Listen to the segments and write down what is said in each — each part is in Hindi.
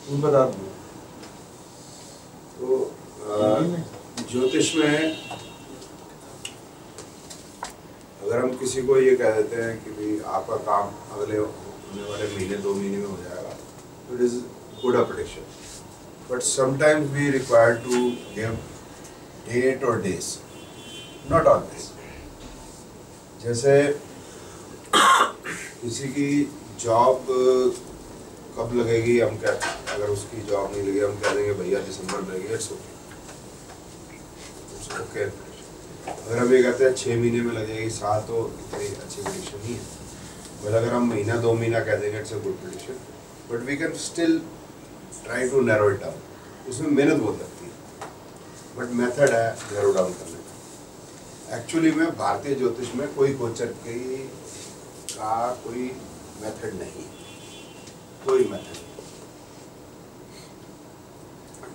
तुम बता दो। तो ज्योतिष में अगर हम किसी को ये कह देते हैं कि भाई आपका काम अगले होने वाले महीने 2 महीने में हो जाएगा, तो it is good a prediction, but sometimes we require to give date और डेज, नॉट ऑलवेज। जैसे किसी की जॉब कब लगेगी, हम क्या, अगर उसकी जॉब नहीं लगी हम कह देंगे भैया दिसंबर में लगेगी, इट्स ओके। अगर हम ये कहते हैं 6 महीने में लगेगी, साल, तो इतनी अच्छी प्रेडिक्शन नहीं है। बट अगर हम महीना 2 महीना कह देंगे, it's a good prediction, but we can still try to narrow it down. उसमें मेहनत बहुत लगती है, बट मेथड है नैरो डाउन करने का। एक्चुअली में भारतीय ज्योतिष में कोई गोचर का कोई मेथड नहीं, कोई मेथड नहीं।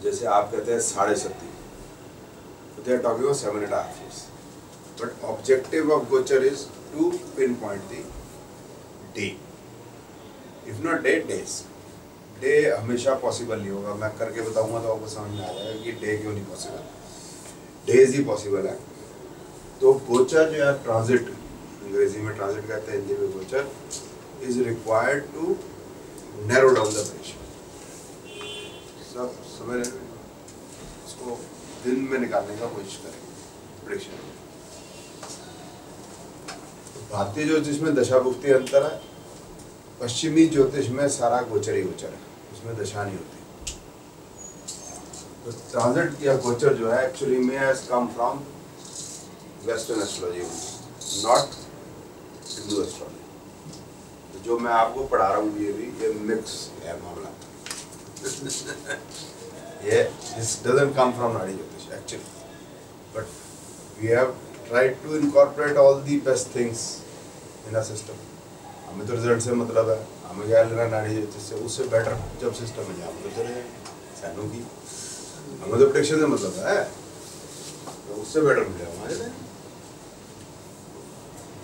जैसे आप कहते हैं 7.5, they are talking about 7.5 years. But objective of Gochar is to pinpoint the day. If not day, days. Day हमेशा पॉसिबल नहीं होगा। मैं करके बताऊंगा तो आपको समझ में आ जाएगा कि डे क्यों नहीं पॉसिबल, डेज ही पॉसिबल है। तो गोचर जो है ट्रांजिट, अंग्रेजी में ट्रांजिट कहते हैं, हिंदी में गोचर, is required to narrow down the prediction. सब समझ रहे हैं? इसको दिन में निकालने का कोशिश करेंगे प्रेडिक्शन। भारतीय ज्योतिष में दशा भुक्ति अंतर है, पश्चिमी ज्योतिष में सारा गोचर ही गोचर है, उसमें दशा नहीं होती। तो ट्रांजिट या गोचर जो है एक्चुअली में has come from western astrology, not Hindu astrology. जो मैं आपको पढ़ा रहा हूँ ये मिक्स है मामला। This doesn't come from Nadi Jyotish actually, but we have tried to incorporate all the best things in our system. हमें तो रिजल्ट से मतलब है, हमें क्या लेना नाड़ी ज्योतिष से, उससे बेटर जब सिस्टम है हम तो चले सैनों की, हमें तो प्रेडिक्शन से मतलब है, तो उससे बेटर मिलेगा हमारे लिए।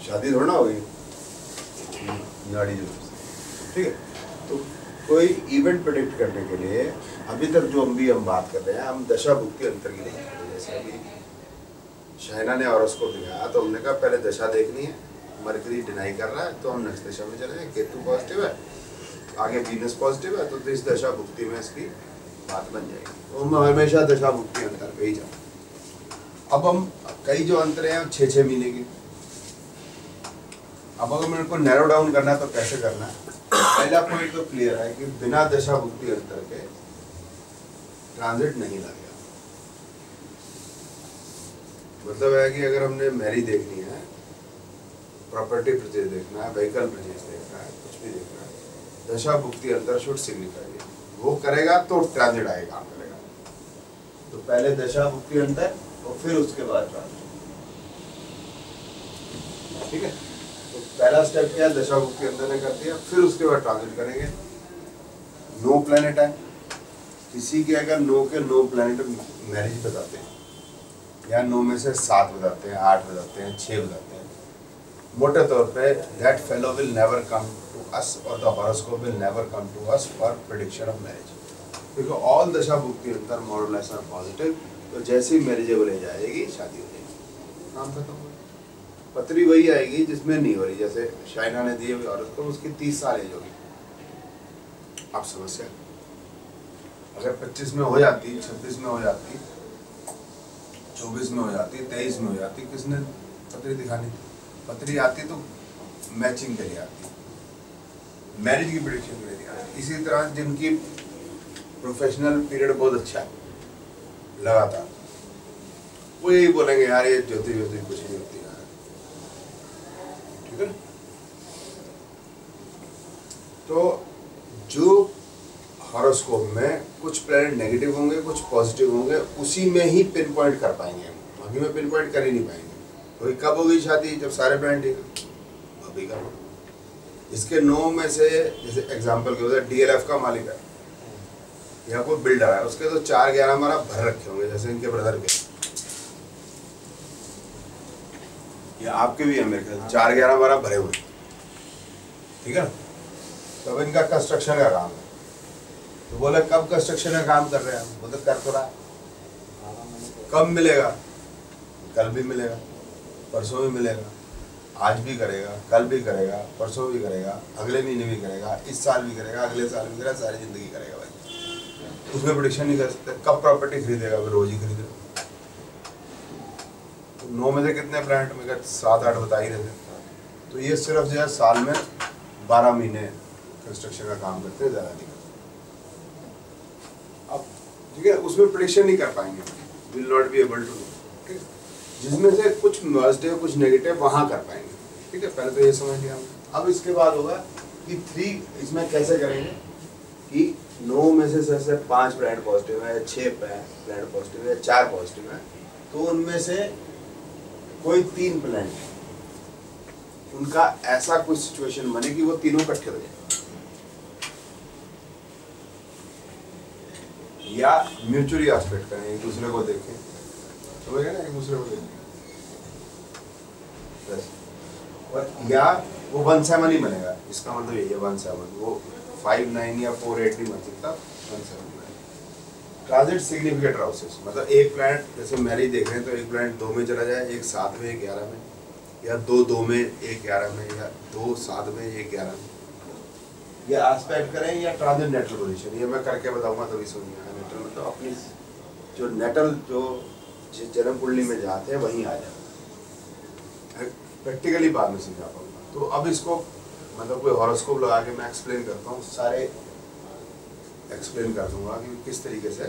शादी थोड़ा होगी नाड़ी ज्योतिष, ठीक है। तो कोई इवेंट प्रेडिक्ट करने के लिए अभी तक जो हम बात कर रहे हैं, हम दशा भुक्ति अंतर की नहीं कर रहे। जैसे अभी शाइना ने हॉरोस्कोप दिखाया तो हमने कहा पहले दशा देखनी है, मरकरी डिनाई कर रहा है तो हम नेक्स्ट दशा में चले जाएं, केतु पॉजिटिव है, आगे वीनस पॉजिटिव है, तो इस दशा भुक्ति में इसकी बात बन जाएगी। तो हम हमेशा दशा भुक्ति अंतर पे ही जाए। अब हम कई जो अंतर हैं 6-6 महीने की, अब अगर मेरे को नैरो डाउन करना है तो कैसे करना है? पहला पॉइंट तो क्लियर है कि बिना दशा भुक्ति अंतर के ट्रांजिट नहीं लगेगा। मतलब है कि अगर हमने मैरिज देखनी है, प्रॉपर्टी परचेज देखना है, व्हीकल परचेज देखना है, कुछ भी देखना है, दशा भुक्ति अंतर शुड सिग्निफाई। वो करेगा तो ट्रांजिट आएगा, काम करेगा। तो पहले दशा भुक्ति अंतर और फिर उसके बाद ट्रांजिट, ठीक है। तो पहला स्टेप क्या है, दशा भुक्ति अंतर ने कर दिया, फिर उसके बाद ट्रांजिट करेंगे। नो प्लेनेट है, किसी के अगर नो के नो प्लेनेट मैरिज बताते हैं, या 9 में से 7 बताते हैं, 8 बताते हैं, 6 बताते हैं, मोटे तौर पे that fellow will never come to us और the horoscope will never come to us for prediction of marriage, because all dasha bhukti अंतर मोर और लेस आर पॉजिटिव। तो जैसे ही मैरिजेबल हो जाएगी, शादी हो जाएगी, काम खत्म हो। पत्री वही आएगी जिसमें नहीं हो रही, जैसे शाइना ने दी हुई हॉरोस्कोप, उसकी 30 साल एज होगी। अब समस्या, अगर 25 में हो जाती, 26 में हो जाती, 24 में हो जाती, 23 में हो जाती, किसने पत्री दिखानी? पत्री आती तो मैचिंग के लिए आती, मैरिज की प्रेडिक्शन के लिए आती। इसी तरह जिनकी प्रोफेशनल पीरियड बहुत अच्छा है लगातार, वो यही बोलेंगे यार ये ज्योति कुछ नहीं होती यार, ठीक है। तो जो हॉरोस्कोप में कुछ प्लैनेट नेगेटिव होंगे, कुछ पॉजिटिव होंगे, उसी में ही पिन पॉइंट कर पाएंगे हम, बाकी में पिन पॉइंट कर ही नहीं पाएंगे। तो कब होगी शादी? जब सारे प्लैनेट ठीक है, अभी कर लो। इसके 9 में से, जैसे एग्जांपल के होता है DLF का मालिक है या कोई बिल्डर है, उसके तो 4-11 हमारा भर रखे होंगे, जैसे इनके ब्रदर के, या आपके भी है मेरे ख्याल 4-11 हमारा भरे हुए, ठीक है। तब इनका कंस्ट्रक्शन का काम है, तो बोले कब कंस्ट्रक्शन का काम कर रहे हैं? वो तो कर तो रहा। कब मिलेगा? कल भी मिलेगा, परसों भी मिलेगा, आज भी करेगा, कल भी करेगा, परसों भी करेगा, अगले महीने भी करेगा, इस साल भी करेगा, अगले साल भी करेगा, सारी जिंदगी करेगा भाई। उसमें प्रेडिक्शन नहीं कर सकते कब प्रॉपर्टी खरीदेगा, वो रोज ही खरीदेगा। 9 में से कितने प्लांट में 7-8 बता ही रहे थे। तो ये सिर्फ जो है साल में 12 महीने कंस्ट्रक्शन का काम करते हैं, ज़्यादा नहीं करते। अब ठीक है, उसमें प्रेडिक्शन नहीं कर पाएंगे, will not be able to. ठीक है, जिसमें से कुछ पॉजिटिव कुछ नेगेटिव वहाँ कर पाएंगे। ठीक है, पहले तो ये समझ लिया। अब इसके बाद होगा कि 3 इसमें कैसे करेंगे कि 9 में से जैसे 5 प्लांट पॉजिटिव है, 6 प्लांट पॉजिटिव है, 4 पॉजिटिव है, तो उनमें से कोई 3 प्लांट उनका ऐसा कुछ सिचुएशन बने कि वो तीनों इकट्ठे हो जाए, या म्यूचुअली एस्पेक्ट करें, एक दूसरे को देखें, समझ गए ना, एक दूसरे को देखें, और या वो 1-7 ही बनेगा। इसका मतलब यही है 1-7, वो 5-9 या 4-8 नहीं बन सकता, 1-7 बनेगा। ट्रांजिट सिग्निफिकेंट हाउसेस, मतलब एक प्लांट जैसे मैरिज देख रहे हैं तो एक प्लांट 2 में चला जाए, एक 7 में, एक 11 में, या 2-2 में, एक 11 में, या 2-7 में, एक 11 में। ये एस्पेक्ट करें या ट्रांजिट नेटल पोजीशन, ये मैं करके बताऊंगा तभी समझिएगा। नेटल मतलब अपनी जो नेटल जो जन्म कुंडली में जाते हैं वहीं आ जाए, प्रैक्टिकली बाद में समझा पाऊंगा। तो अब इसको मतलब कोई हॉरोस्कोप लगा के मैं एक्सप्लेन करता हूँ, सारे एक्सप्लेन कर दूंगा कि किस तरीके से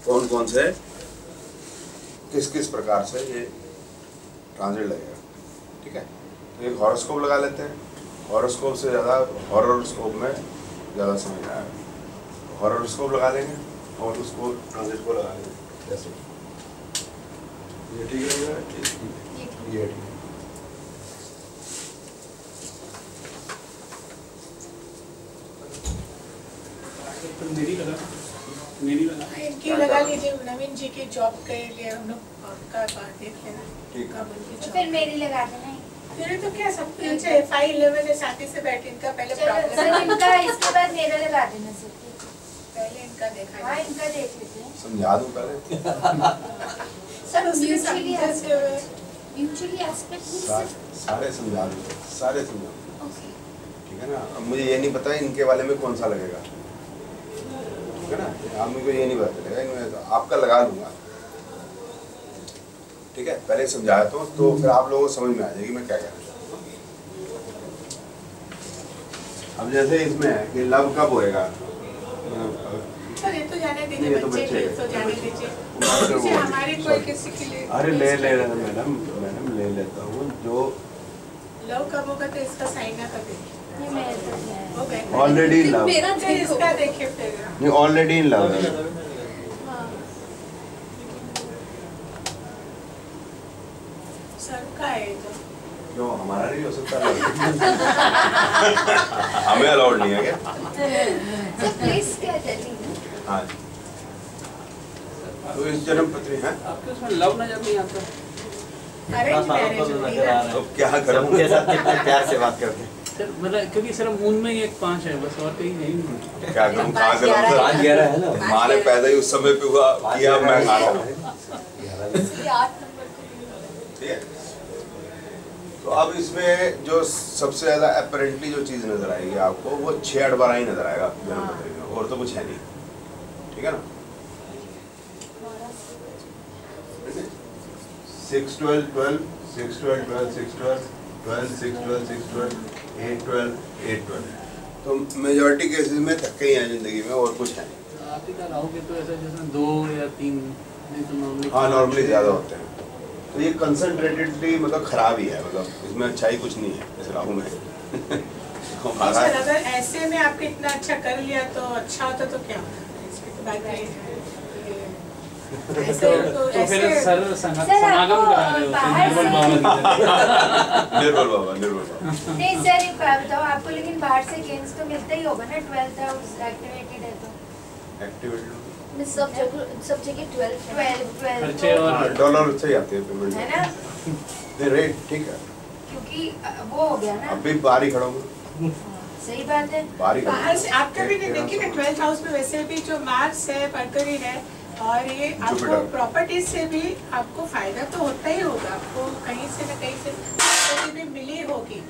कौन कौन से किस किस प्रकार से ये ट्रांजिट लगेगा। ठीक है, तो एक हॉरोस्कोप लगा लेते हैं। हॉरोस्कोप से ज़्यादा हॉरोस्कोप में ज़्यादा समझ आएगा। हॉरोस्कोप लगा लेंगे और उसको ट्रांजिट को लगा लेंगे। जैसे ये ठीक रहेगा, ये ठीक है। मेरी लगा लीजिए। नवीन जी की जॉब के लिए हम लोग का देख लेना, फिर मेरी लगा देना। फिर तो क्या सब कुछ है, फाइल लेवल है, शादी से बैठे इनका पहले प्रॉब्लम इनका, इसके बाद मेरा लगा देना सर। पहले इनका देखा। हाँ, इनका देख लेते हैं। समझा दूं पहले। सर म्यूचुअली एस्पेक्ट सारे समझा दूं, सारे समझा दूं। ओके, ठीक है ना। अब मुझे ये नहीं पता इनके वाले में कौन सा लगेगा, ठीक है ना। आप मुझे ये नहीं पता चलेगा, इनमें तो आपका लगा दूंगा। ठीक है, पहले समझाया तो फिर आप लोगों को समझ में आ जाएगी मैं क्या कह रहा हूँ। अब जैसे इसमें है कि लव कब होएगा, सर ये तो जाने दीजिए, बच्चे के तो जाने दीजिए। हमारे कोई किसी के लिए अरे ले मैडम ले लेता हूँ। जो लव कब होगा तो इसका साइन ना कर दीजिए। ऑलरेडी लव, इसका देखिए फिर। नहीं ऑलरेडी इन लव है। सर का है तो क्यों हमारा नहीं हो सकता? हमें अलाउड नहीं है क्या? सर प्लीज क्या जल्दी। हाँ, तो इस जन्म पत्री है आपके उसमें लव नजर नहीं आता। अरेंज मैरिज होती है। तो क्या करूं? सबके साथ कितना प्यार से बात करते हैं। सर मतलब क्योंकि सर मून में ही एक 5 है बस, और कहीं नहीं। क्या करूं? कहाँ करूं? 5-11 है ना। माँ ने पैदा ही उस समय पे हुआ किया, मैं खा रहा हूँ। ठीक है, तो अब इसमें जो सबसे ज्यादा अपरेंटली जो चीज नजर आएगी आपको वो 6-8-12 ही नजर आएगा जन्म पत्री में, और तो कुछ है नहीं। ठीक है ना। 6-12-12 6-12-12 6-12 12 6-12 6-12 8-12 8-12। तो मेजॉरिटी केसेस में धक्के ही हैं जिंदगी में, और कुछ है नहीं। आप ही का रहोगे तो ऐसा जैसे 2 या 3 नहीं तो नॉर्मली। हाँ, नॉर्मली ज्यादा होते हैं। तो ये कंसंट्रेटेडली मतलब खराब ही है, मतलब इसमें अच्छाई कुछ नहीं है इस राहु में। सर अगर ऐसे में आपने इतना अच्छा कर लिया तो अच्छा होता तो क्या होता? इसकी तो बात नहीं है। ऐसे तो फिर ऐसे सर समागम करा रहे हो निर्मल बाबा। निर्मल बाबा। नहीं सर एक बात बताओ आपको, लेकिन बाहर से गेम्स तो मिलता ही होगा ना, 12th हाउस एक्टिवेटेड है तो। एक्टिविटी सब जगह 12 खर्चे और डॉलर से ही आते हैं पेमेंट है ना, रेट। ठीक है, क्योंकि वो हो गया ना। अभी बाहर ही खड़ा हूँ। सही बात है। बाहर से आप कभी नहीं देखिए ना 12th हाउस में वैसे भी जो मार्स है, मरकरी है और ये आपको जुपिटर। प्रॉपर्टीज से भी आपको फायदा तो होता ही होगा, आपको कहीं से न कहीं से प्रॉपर्टी भी मिली होगी,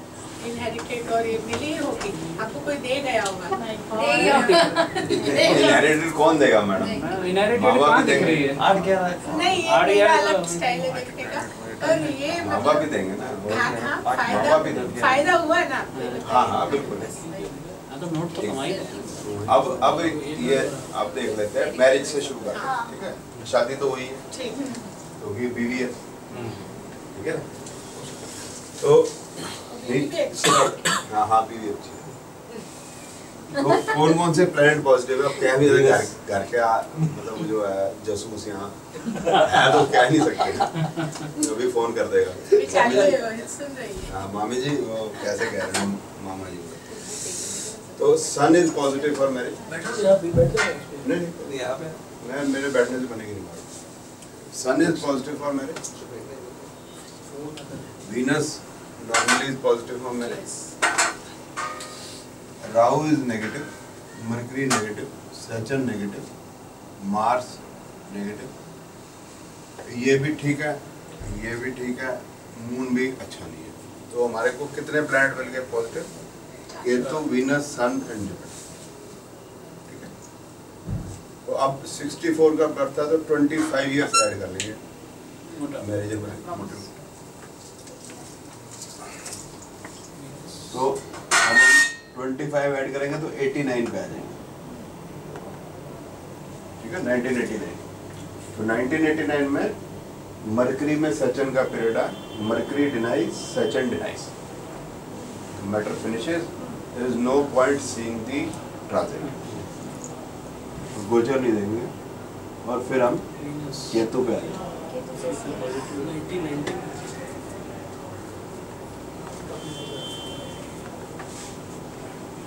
इनहेरिटेड और ये मिली होगी, आपको कोई दे गया होगा। इनहेरिटेड कौन देगा मैडम? इनहेरिटेड माँ बाप कहाँ भी दिख रही देंगे। है? आठ क्या है? नहीं ये और मेरा यार अलग तो- स्टाइल है देखने का, और ये माँ बाप भी मतलब देंगे ना। हाँ माँ बाप भी देंगे। फायदा हुआ ना आपको। हाँ हाँ बिल्कुल। हाँ तो नोट तो कमाई है। अब ये आप देख लेते हैं, मैरिज से शुरू करते हैं, ठीक है? शादी तो हुई है, ठीक है। तो ये बीवी है, ठीक है ना? तो बीवी भी अच्छी है। हाँ हाँ बीवी अच्छी है। तो कौन कौन से प्लेनेट पॉजिटिव है? अब कह भी घर घर के मतलब जो है जासूस यहाँ है तो कह नहीं सकते, जो भी फोन कर देगा। अभी चालू है, सुन रही है। हाँ मामी जी वो कैसे कह रहे हैं मामा जी? तो sun is positive for marriage. नहीं मैं मेरे बैठने से बनेगी नहीं बात। Sun is positive for marriage, Venus normally is positive for marriage, Rahu is negative, Mercury negative, Saturn negative, Mars negative. ये भी ठीक है, ये भी ठीक है, मून भी अच्छा नहीं है। तो हमारे को कितने प्लैनेट मिल गए positive? Ketu, Venus, Sun and Jupiter, ठीक है? तो अब 64 का बर्थ था तो 25 ईयर्स ऐड कर लेंगे मैरिज में। तो हम 25 ऐड करेंगे तो 89 पे आ जाएंगे, ठीक है? 1989। तो 1989 में मरकरी में सैटर्न का पीरियड है, Mercury denies, Saturn denies, matter finishes, there is no point seeing the transit, गोचर नहीं देंगे। और फिर हम केतु पे आएंगे।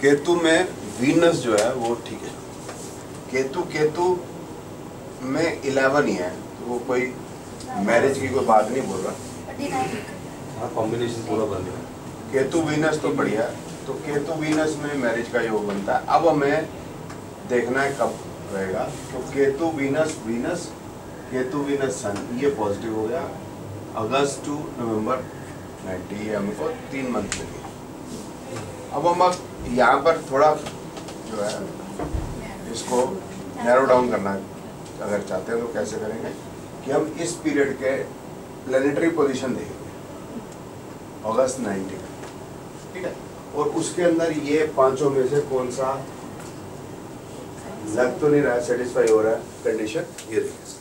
केतु में वीनस जो है वो ठीक है, केतु में 11 ही है, तो वो कोई मैरिज की कोई बात नहीं बोल रहा। हाँ कॉम्बिनेशन पूरा बन रहा है। केतु वीनस तो बढ़िया है, तो केतु वीनस में मैरिज का योग बनता है। अब हमें देखना है कब रहेगा, तो केतु वीनस केतु वीनस सन ये पॉजिटिव हो गया अगस्त टू नवंबर 90, हमको 3 मंथ मिल गए। अब हम यहाँ पर थोड़ा जो है इसको नैरो डाउन करना अगर चाहते हैं तो कैसे करेंगे कि हम इस पीरियड के प्लेनेटरी पोजीशन देखेंगे अगस्त 90, ठीक है? और उसके अंदर ये पांचों में से कौन सा लग तो नहीं रहा है, सेटिस्फाई हो रहा है कंडीशन, ये देखिए।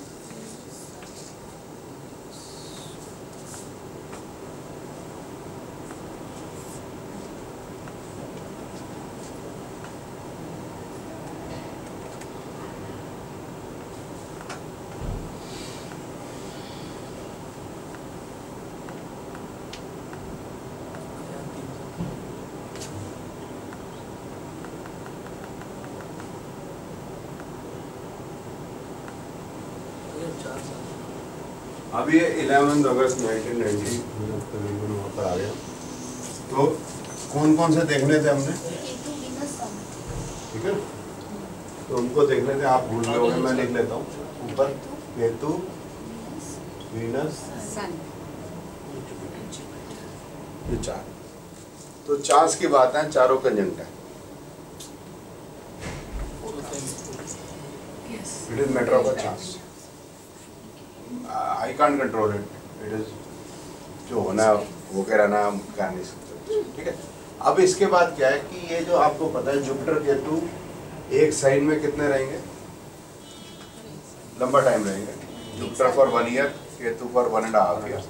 अब ये 11 अगस्त 1990 तकरीबन वहाँ पर आ गया। तो कौन कौन से देखने थे हमने, ठीक है? तो उनको देखने थे, आप भूल गए होंगे, मैं लिख लेता हूँ ऊपर, केतु, वीनस, ये 4। तो चांस की बात है, चारों कंजंक्ट है। It is matter of a chance, I can't control it, it is जो होना है वो कह रहना हम कर नहीं सकते, ठीक है? अब इसके बाद क्या है कि ये जो आपको पता है जुपिटर केतु एक साइन में कितने रहेंगे, लंबा टाइम रहेंगे। Jupiter for 1 year, Ketu for 1.5 year,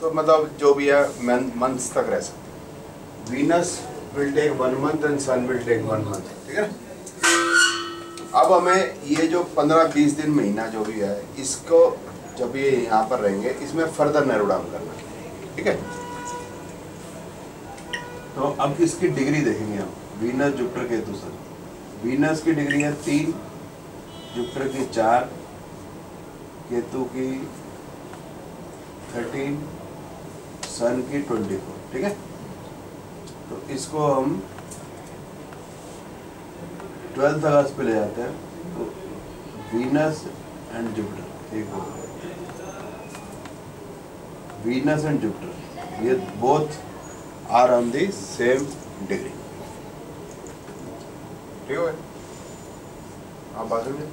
तो मतलब जो भी है मंथ्स तक रह सकते। Venus will take 1 month and Sun will take 1 month, ठीक है? अब हमें ये जो 15-20 दिन महीना जो भी है, इसको जब ये यहाँ पर रहेंगे इसमें फर्दर नैरो डाउन करना, ठीक है? तो अब इसकी डिग्री देखेंगे हम, वीनस जुपिटर केतु सन। वीनस की डिग्री है 3, जुपिटर की 4, केतु की 13, सन की 24, ठीक है? तो इसको हम 12 अगस्त पे ले जाते हैं तो वीनस एंड जुपिटर, एक और वीनस एंड जुपिटर, ये both are on the same degree. ठीक है, आप बाजू में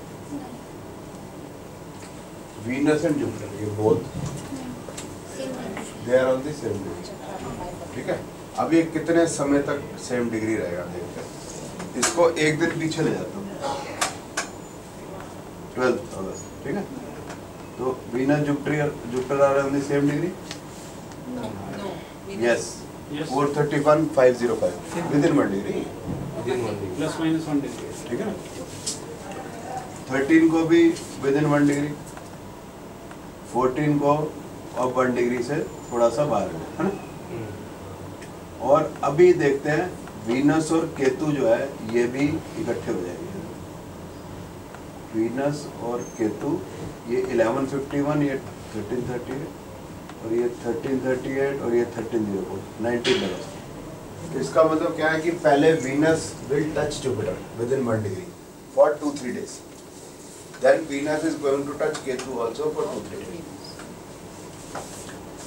वीनस एंड जुपिटर, ये both they are on the same degree. ठीक है, अब ये कितने समय तक सेम डिग्री रहेगा देखते हैं। इसको एक दिन पीछे ले जाता हूँ, 12 अगस्त। ठीक है, तो Venus Jupiter are on the same degree. Yes, 431 505 within 1 degree, plus minus 1 degree. ठीक है ना। 13 को भी विद इन 1 डिग्री, 14 को और 1 डिग्री से थोड़ा सा बाहर है ना। और अभी देखते हैं वीनस और केतु जो है ये भी इकट्ठे हो जाएंगे। वीनस और केतु ये 1151, ये 1338 और ये 1338 और ये 1304, 19 अगस्त। तो इसका मतलब क्या है कि पहले Venus will touch Jupiter within 1 degree for 2-3 days, then Venus is going to touch Ketu also for 2-3 days।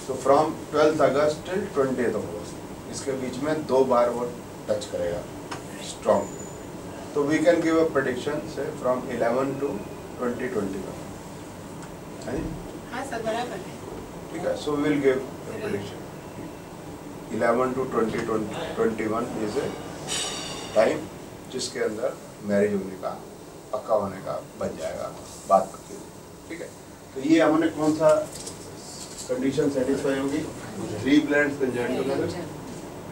So from 12th August till 20th of August, इसके बीच में 2 बार वो टच करेगा स्ट्रॉन्ग। तो we can give a prediction से फ्रॉम 11 to 2021। हाँ सर, बराबर है। ठीक है, so will give a prediction 11 to 2021 is a time जिसके अंदर मैरिज होने का, पक्का होने का बन जाएगा, बात पक्की होगी। ठीक है, तो ये हमने कौन सा कंडीशन सेटिस्फाई होगी? 3 planets conjoined together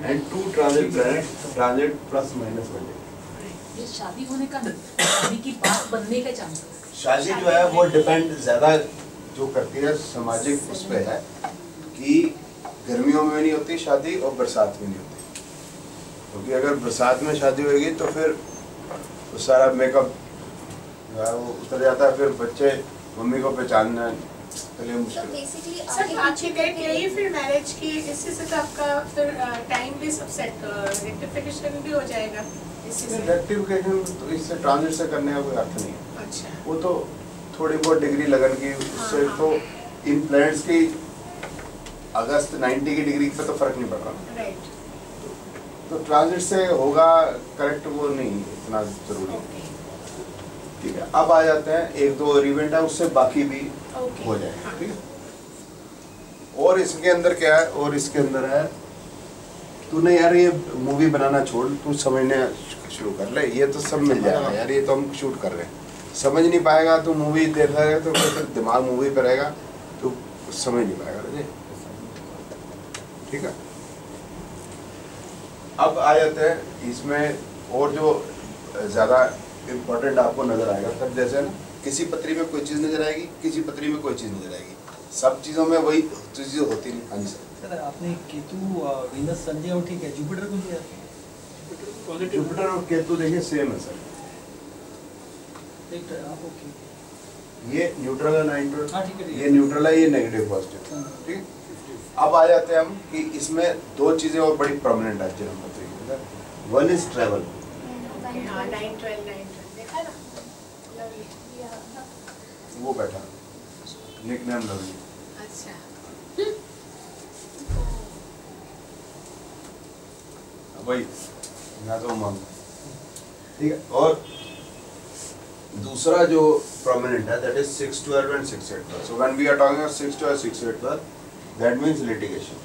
and 2 transit planets transit plus minus 1 degree। ये शादी होने का, शादी की बात बनने का चांस। शादी जो है वो डिपेंड ज़्यादा जो करती है सामाजिक उस पे है कि गर्मियों में नहीं होती शादी और बरसात में नहीं होती, क्योंकि अगर बरसात में शादी होगी तो फिर तो सारा मेकअप जो है वो उतर जाता है, फिर बच्चे मम्मी को पहचानना के लिए मुश्किल। सर आपकी डेट यही फिर मैरिज की, इससे से तो आपका फिर टाइम भी सब सेट, रेक्टिफिकेशन भी हो जाएगा इससे से। रेक्टिफिकेशन तो इससे ट्रांजिट से करने का कोई अर्थ नहीं है। अच्छा, वो तो थोड़ी बहुत डिग्री लगन की उससे तो इन प्लैनेट्स की अगस्त 90 की डिग्री पे तो फर्क नहीं पड़ रहा। राइट, तो ट्रांजिट से होगा करेक्ट, वो नहीं इतना जरूरी। ठीक है, अब आ जाते हैं 1-2 और इवेंट है, उससे बाकी भी हो जाएगा। ठीक है, और इसके अंदर क्या है, और इसके अंदर है तूने यार ये मूवी बनाना छोड़, तू समझने शुरू कर ले, ये तो सब मिल जाएगा यार, ये तो हम शूट कर रहे हैं। समझ नहीं पाएगा तो मूवी देख रहा तो फिर दिमाग मूवी पे रहेगा तो समझ नहीं पाएगा। ठीक है, अब आ जाते हैं इसमें, और जो ज़्यादा इम्पोर्टेंट आपको नजर आएगा तब, जैसे ना किसी पत्री में कोई चीज़ नजर आएगी, किसी पत्री में कोई चीज़ नजर आएगी, सब चीज़ों में वही चीज़ें होती नहीं। हाँ जी सर। सर आपने केतु वीनस संजय और ठीक है, जुपिटर को लिया? जुपिटर और केतु देखिए सेम है सर, ओके, ये न्यूट्रल है 9, हाँ ठीक है, ये न्यूट्रल है, ये नेगेटिव पॉजिटिव। ठीक है, अब आ जाते हैं हम कि इसमें 2 चीज़ें और बड़ी प्रोमिनेंट है जन्म पत्री में। वन इज ट्रैवल, हाँ 9-12 देखा ना, लवली। वो बैठा निकनेम लवली। अच्छा, वही मैं तो मांग। ठीक है, और दूसरा जो प्रोमिनेंट है that is 6-12 and 6-8। So when we are talking about 6-12 6-8 that means litigation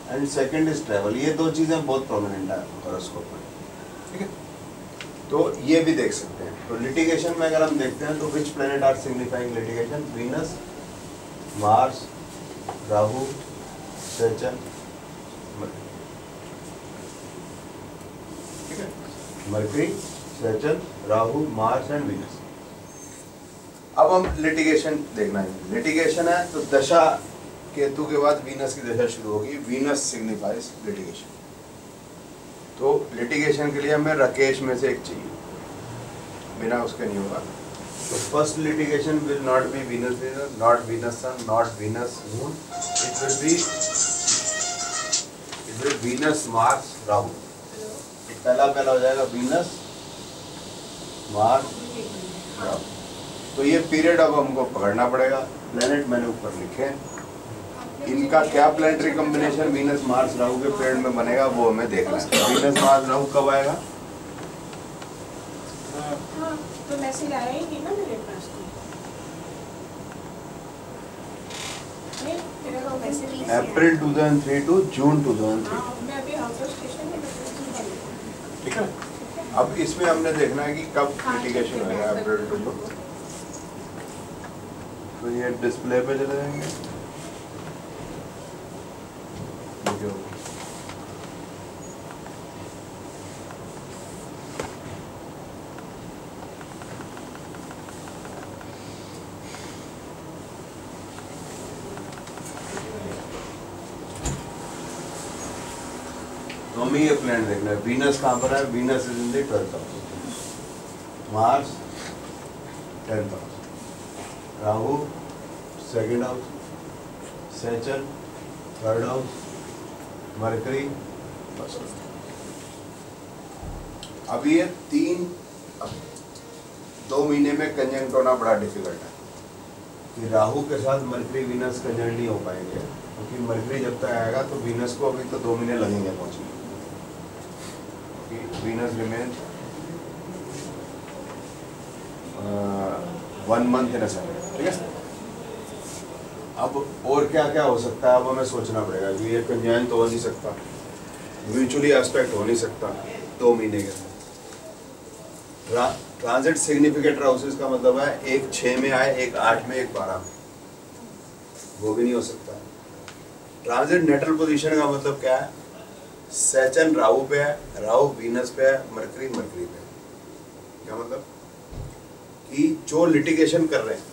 and second is travel. ये 2 चीजें बहुत प्रोमिनेंट है हॉरोस्कोप में। ठीक है, तो ये भी देख सकते हैं। तो लिटिगेशन में अगर हम देखते हैं तो which planet are signifying litigation? Venus, Mars, Rahu, Saturn, ठीक है, Mercury, Saturn, Rahu, Mars and Venus. अब हम लिटिगेशन देखना है। लिटिगेशन है तो दशा केतु के बाद वीनस की दशा शुरू होगी। Venus signifies litigation. तो लिटिगेशन के लिए हमें राकेश में से एक चाहिए, बिना उसके नहीं होगा। तो first litigation will not be Venus, not Venus Sun, not Venus Moon, it will Venus Mars Rahu. पहला हो जाएगा वीनस मार्स राहु। तो ये पीरियड अब हमको पकड़ना पड़ेगा। प्लेनेट मैंने ऊपर लिखे हैं, इनका क्या planetary combination Venus Mars Rahu के पीरियड में बनेगा वो हमें देखना है। वीनस मार्स राहु कब आएगा? हाँ, तो मैसेज आया ही नहीं ना मेरे पास तो। नहीं, मेरा तो मैसेज नहीं आया। अप्रैल 2003 टू जून 2003। हाँ, मैं अभी आउट ऑफ स्टेशन में बैठी हूँ। ठीक है, अब इसमें हमने देखना है कि कब लिटिगेशन होगा अप्रैल 2 को। तो ये डिस्प्ले पे चले जाएंगे। ठीक है, तो हमें ये प्लेनेट देखना है। वीनस कहाँ पर है? Venus is in the 12th house, Mars 10th house, Rahu 2nd house, Saturn 3rd house, mercury 1st house. अब ये 2 महीने में कंजंक्ट होना बड़ा डिफिकल्ट है कि राहु के साथ मरकरी वीनस कंजंक्ट नहीं हो पाएंगे, क्योंकि मरकरी जब तक आएगा तो वीनस को अभी तो 2 महीने लगेंगे पहुंचने। वीनस रिमेन 1 मंथ इन अ सन। ठीक है, अब और क्या क्या हो सकता है अब हमें सोचना पड़ेगा कि ये कंजाइन तो हो नहीं सकता, म्यूचुअली एस्पेक्ट हो नहीं सकता 2 महीने के। ट्रांजिट सिग्निफिकेंट हाउसेस का मतलब है एक 6 में आए, एक 8 में, एक 12 में, वो भी नहीं हो सकता। ट्रांजिट नेट्रल पोजीशन का मतलब क्या है? सैटर्न राहु पे है, राहु वीनस पे है, मरकरी मरकरी पे है। क्या मतलब कि जो लिटिगेशन कर रहे हैं,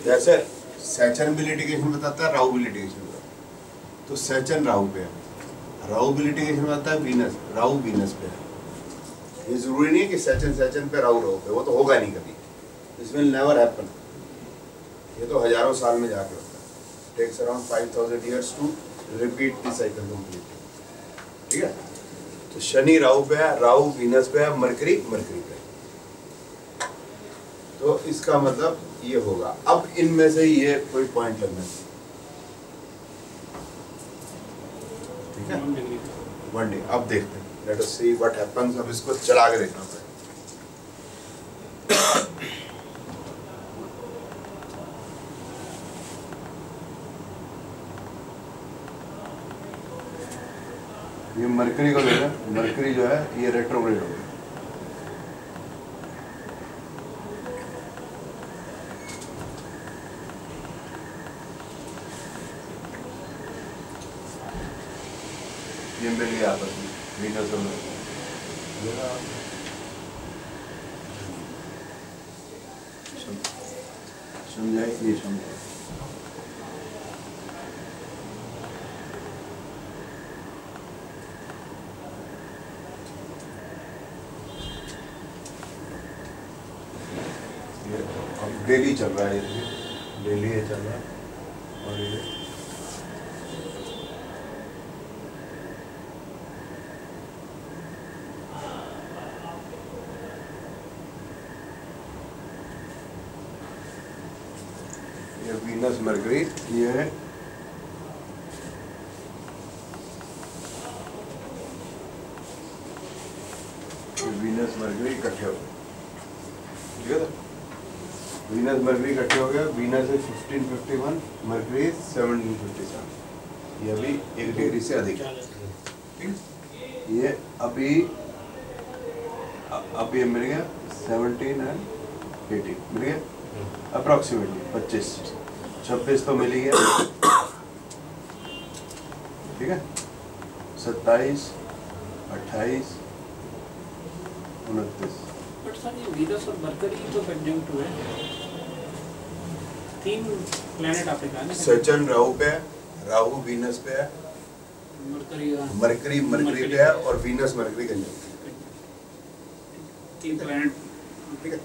जैसे सैटर्न भी लिटिगेशन बताता है, राहु भी लिटिगेशन बताता है, तो सैटर्न राहु पे है, राहु भी लिटिगेशन बताता है, वीनस राहु वीनस पे है। ये जरूरी नहीं है कि सैटर्न पे राहु पे, वो तो होगा नहीं कभी, दिस विल नेवर हैपन। ये तो हजारों साल में जाके होता है। Takes around 5000 years to repeat the cycle completely. ठीक है, तो शनि राहु पे है, राहु वीनस पे है, मरकरी मरकरी पे है। तो इसका मतलब ये होगा। अब इनमें से ये कोई पॉइंट लगना चाहिए। ठीक है, 1 डे। अब देखते हैं, let us see what happens. अब इसको चला के देखना पड़ेगा। ये मरकरी को लेना, मरकरी जो है ये रेट्रोग्रेड हो गया। ये मिल गया आपस में वीनस और समझाए ये समझाए। अब डेली चल रहा है, ये डेली ये चल रहा है। और ये वीनस मरकरी, ये है वीनस मरकरी इकट्ठे हो गए। ठीक है, वीनस मरकरी इकट्ठे हो गया। वीनस है 1551, मरकरी 1757। ये अभी 1 डिग्री से अधिक है। ठीक है, ये अभी अब ये मिल गया 17 and 18 मिल गया अप्रॉक्सीमेटली 25-26 तो मिल ही गया। ठीक है, 27, 28, 29। बट सर ये वीनस और मरकरी तो कंजंक्ट हुए, 3 प्लैनेट आपने कहा ना। सैटर्न राहु पे है, राहु वीनस पे है, मरकरी मरकरी पे है, और वीनस मरकरी कंजंक्ट। 3 प्लैनेट। ठीक है,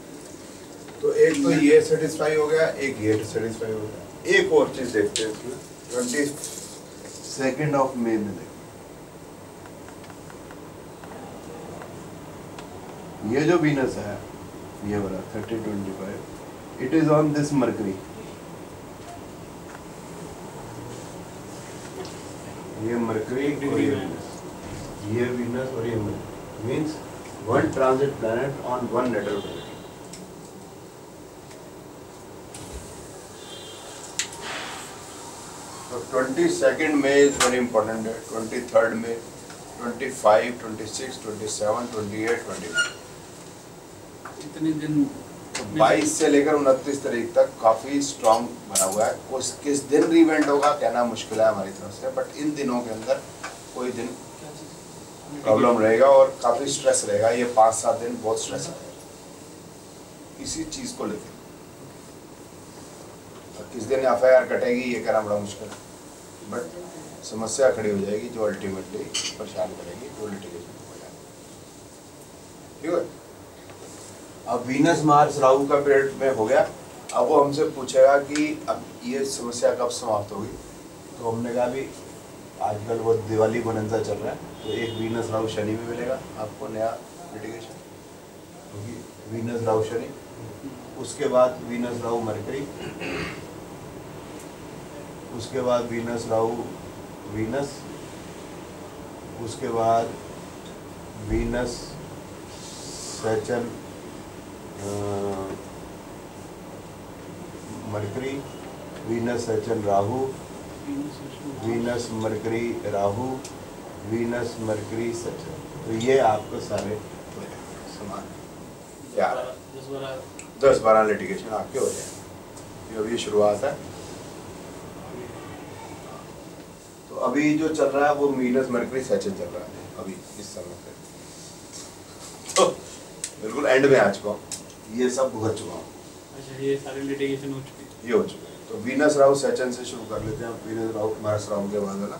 तो एक तो ये सेटिस्फाई हो गया, एक ये सेटिस्फाई हो गया। एक और चीज देखते हैं इसमें, 22 मई में देखो। ये जो वीनस है ये वाला 3025 it is on this Mercury. ये मरकरी और ये वीनस और ये Mercury means one transit planet on one natal planet. तो 22nd में इज वेरी इंपॉर्टेंट है, 23rd में, 25, 26, 27, 28, 29। इतने दिन 22 से लेकर 29 तारीख तक काफी स्ट्रांग बना हुआ है। किस दिन रीवेंट होगा कहना मुश्किल है हमारी तरफ से, बट इन दिनों के अंदर कोई दिन प्रॉब्लम रहेगा और काफी स्ट्रेस रहेगा। ये 5-7 दिन बहुत स्ट्रेस है इसी चीज को लेकर। किस दिन FIR कटेगी ये कहना बड़ा मुश्किल है, बट समस्या खड़ी हो जाएगी जो अल्टीमेटली परेशान करेगी, जो लिटिगेशन हो जाएगी। ठीक है, अब वीनस मार्स राहु का पीरियड में हो गया। अब वो हमसे पूछेगा कि अब ये समस्या कब समाप्त होगी। तो हमने कहा भी आजकल वो दिवाली बोनंजा चल रहा है, तो एक वीनस राहु शनि में मिलेगा आपको नया लिटिगेशन, क्योंकि वीनस राहु शनि, उसके बाद वीनस राहु मरकरी, उसके बाद वीनस राहु वीनस, उसके बाद Venus सैचन mercury, Venus सैचन Rahu, Venus mercury Rahu, Venus mercury सैचन। तो ये आपको सारे समान 10-12 लिटिगेशन आपके हो जाए। ये अभी शुरुआत है। तो अभी जो चल रहा है वो वीनस मरकरी सैचन चल रहा है अभी इस समय पे। तो बिल्कुल एंड में आ चुका हूँ, ये सब भुगत चुका हूँ। अच्छा, ये सारे लिटिगेशन हो चुके हैं। ये हो चुके हैं। तो वीनस राहु सैचन से शुरू कर लेते हैं। वीनस राहु मार्स राहु के बाद है ना,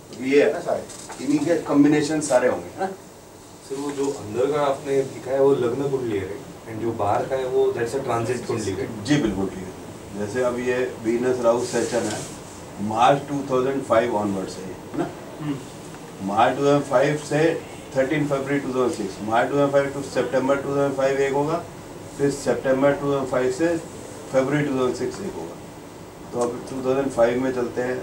तो ये है ना सारे, इन्हीं के कॉम्बिनेशन सारे होंगे है ना। सर वो जो अंदर का आपने दिखाया वो लग्न कुंडली है, एंड जो बाहर का है वो दैट्स अ ट्रांजिट कुंडली है। जी बिल्कुल ठीक है। जैसे अब ये वीनस राहु सैचन है, मार्च 2005 ऑनवर्ड्स है ये ना। मार्च 2005 से 13 फरवरी 2006, मार्च 2005 टू सितंबर 2005 एक होगा, फिर सितंबर 2005 से फरवरी 2006 एक होगा। तो अब 2005 में चलते हैं।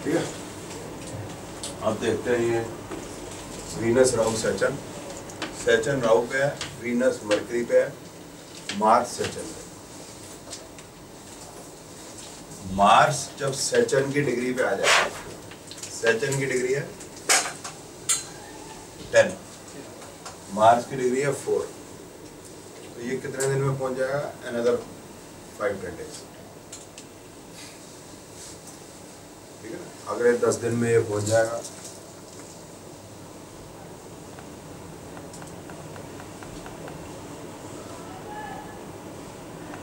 ठीक है, अब देखते हैं ये वीनस राहु सैचन, सैचन राहु पे है, वीनस मरकरी पे है, मार्स सैचन पे। मार्स जब सैचन की डिग्री पे आ जाए, सैचन की डिग्री है 10, मार्स की डिग्री है 4, तो ये कितने दिन में पहुंच जाएगा? Another 5-10 days। ठीक है ना, अगले 10 दिन में ये पहुंच जाएगा।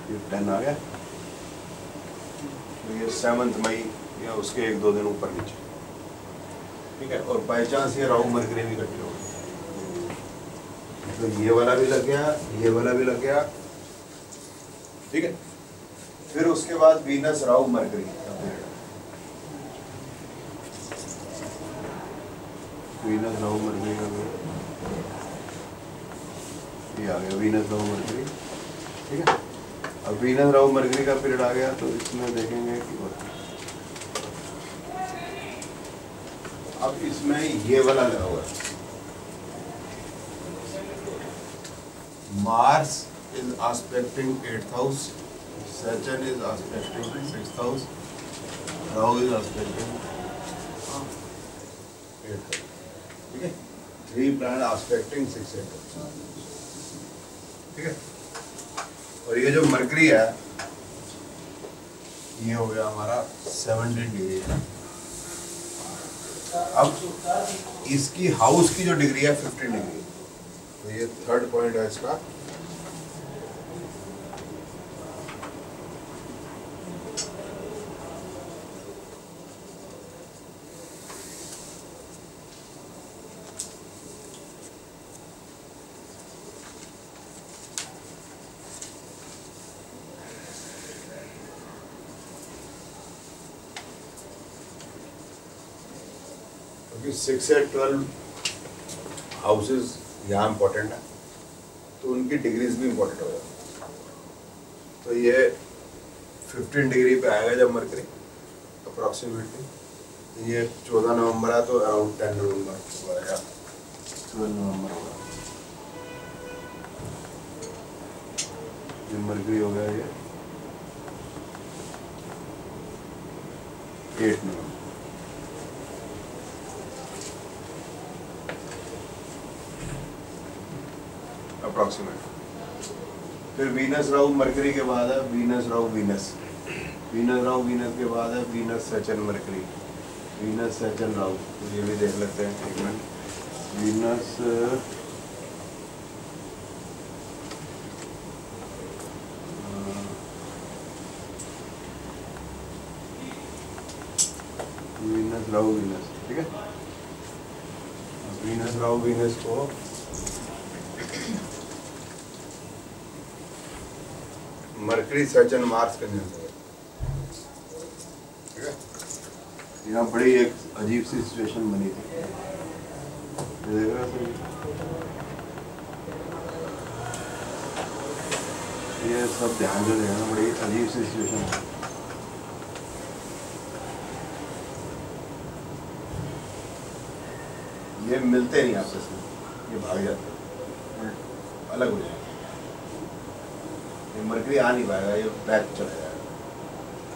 ये 10 आ गया, तो ये 7 मई या उसके 1-2 दिन ऊपर नीचे। ठीक है, और बाई चांस ये राहु मरकरी भी इकट्ठे हो गए, तो ये वाला भी लग गया, ये वाला भी लग गया। ठीक है, फिर उसके बाद वीनस राहु मरकरी का पीरियड, वीनस राहु मरकरी का पीरियड ये आ गया, वीनस राहु मरकरी। ठीक है, अब वीनस राहु मरकरी का पीरियड आ गया, तो इसमें देखेंगे कि अब इसमें ये वाला लगा हुआ है, Mars is aspecting 8th house, Saturn is aspecting 6th house, Rahu is aspecting 8th। ठीक है, 3 प्लैनेट आस्पेक्टिंग 6 8। ठीक है, और ये जो मरकरी है ये हो गया हमारा 17 डिग्री है। अब इसकी हाउस की जो डिग्री है 15 डिग्री, तो ये 3rd पॉइंट है इसका। क्योंकि 6 से 12 हाउसेस यहाँ इम्पोर्टेंट है, तो उनकी डिग्रीज भी इम्पोर्टेंट हो जाती है। तो ये 15 डिग्री पे आएगा जब मरकरी अप्रॉक्सीमेटली, ये 14 नवंबर है तो अराउंड 10 नवंबर होगा या 12 नवंबर होगा। ये मरकरी हो गया ये 8 नवंबर। अप्रॉक्सीमेट। फिर वीनस राहु मरकरी के बाद है Venus Rahu Venus, Venus Rahu Venus के बाद है Venus Saturn mercury, Venus Saturn Rahu. तो ये भी देख लेते हैं एक minute. Venus Venus Rahu Venus, ठीक है। वीनस राहु वीनस को मरकरी सैचर्न मार्स कंजंक्शन है, ठीक है। यहाँ बड़ी एक अजीब सी सिचुएशन बनी थी, देख रहे हो? ये सब ध्यान जो देना, बड़ी अजीब सी सिचुएशन है। ये मिलते नहीं आपस में, ये भाग जाते हैं, अलग हो जाए। ये मरकरी आ नहीं पाएगा, ये बैक चला जाएगा,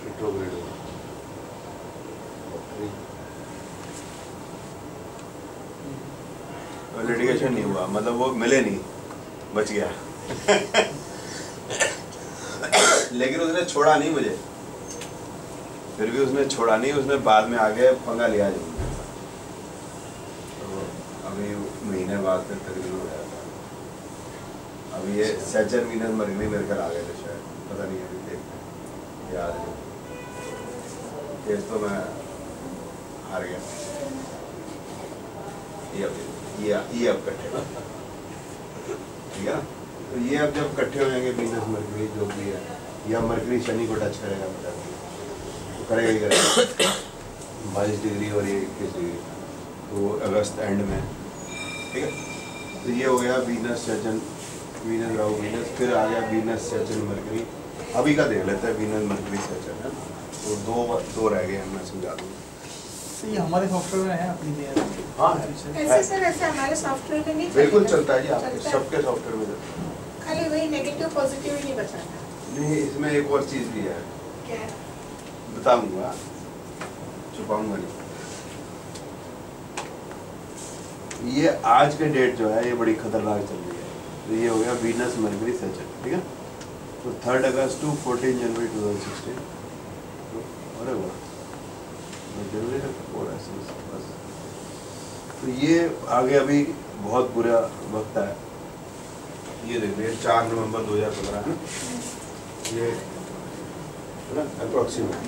रिट्रोग्रेड होगा। लिटिगेशन नहीं हुआ, मतलब वो मिले नहीं, बच गया। लेकिन उसने छोड़ा नहीं मुझे, फिर भी उसने छोड़ा नहीं, उसने बाद में आगे पंगा लिया जरूर। तो अभी महीने बाद फिर तकरीबन हो जाता। अभी ये सैचर्न वीनस मरकरी मेरे घर आ गए थे शायद, पता नहीं, अभी देखते हैं, याद नहीं। केस तो मैं हार गया। ये अब इकट्ठे, ठीक है ना। तो ये अब जब इकट्ठे हो जाएंगे वीनस मरकरी जो भी है, या मरकरी शनि को टच करेगा, पता नहीं तो करेगा ही करेगा। 22 डिग्री और ये 21 डिग्री, तो अगस्त एंड में, ठीक है। तो ये हो गया Venus Saturn, Venus Rahu Venus. फिर आ गया वीनस सैचर्न मरकरी। अभी का देख लेते हैं वीनस मरकरी सैचर्न है। तो दो रह गए हैं, मैं समझा दूँगा। ये हमारे सॉफ्टवेयर में है अपनी देर। हाँ ऐसे सर ऐसे हमारे सॉफ्टवेयर में नहीं बिल्कुल चलता है जी, आपके चलता है। सबके सॉफ्टवेयर में चलता है। खाली वही नेगेटिव पॉजिटिव ही नहीं बताना। नहीं, इसमें एक और चीज़ भी है, क्या है? बताऊंगा, छुपाऊंगा नहीं। ये आज के डेट जो है ये बड़ी खतरनाक चल रही है। तो ये हो गया वीनस मरकरी सैचर्न, ठीक है। तो 3 अगस्त टू 14 जनवरी 2016। अरे वाह, जनवरी तक हो रहा है बस। तो ये आगे अभी बहुत बुरा वक्त है। ये देखिए 4 नवंबर 2015 है, ये approximate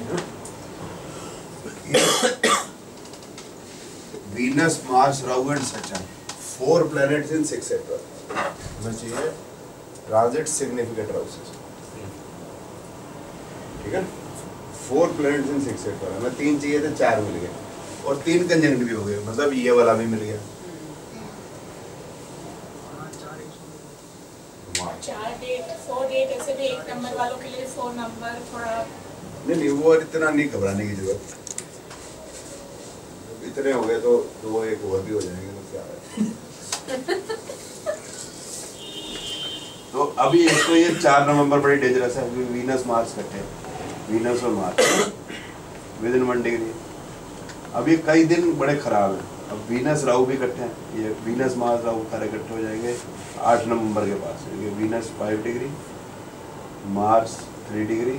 Venus Mars Rahu and Saturn, 4 planets in 6 sector में चाहिए ट्रांजिट सिग्निफिकेंट हाउसेस, ठीक है। 4 प्लैनेट्स इन 6 सेक्टर, हमें 3 चाहिए थे, 4 मिल गए, और 3 कंजंक्ट भी हो गए, मतलब ये वाला भी मिल गया। 4 डेट 4 डेट ऐसे भी 1 नंबर वालों के लिए 4 नंबर थोड़ा नहीं, वो इतना नहीं घबराने की जरूरत। इतने हो गए तो 2-1 और भी हो जाएंगे, तो क्या है। तो अभी तो ये 4 नवंबर बड़ी डेंजरस है। वीनस मार्स इकट्ठे, वीनस और मार्स विद इन 1 डिग्री। अब ये कई दिन बड़े खराब हैं। अब वीनस राहु भी इकट्ठे हैं, ये वीनस मार्स राहु सारे इकट्ठे हो जाएंगे 8 नवंबर के पास। ये Venus 5 degree, Mars 3 degree,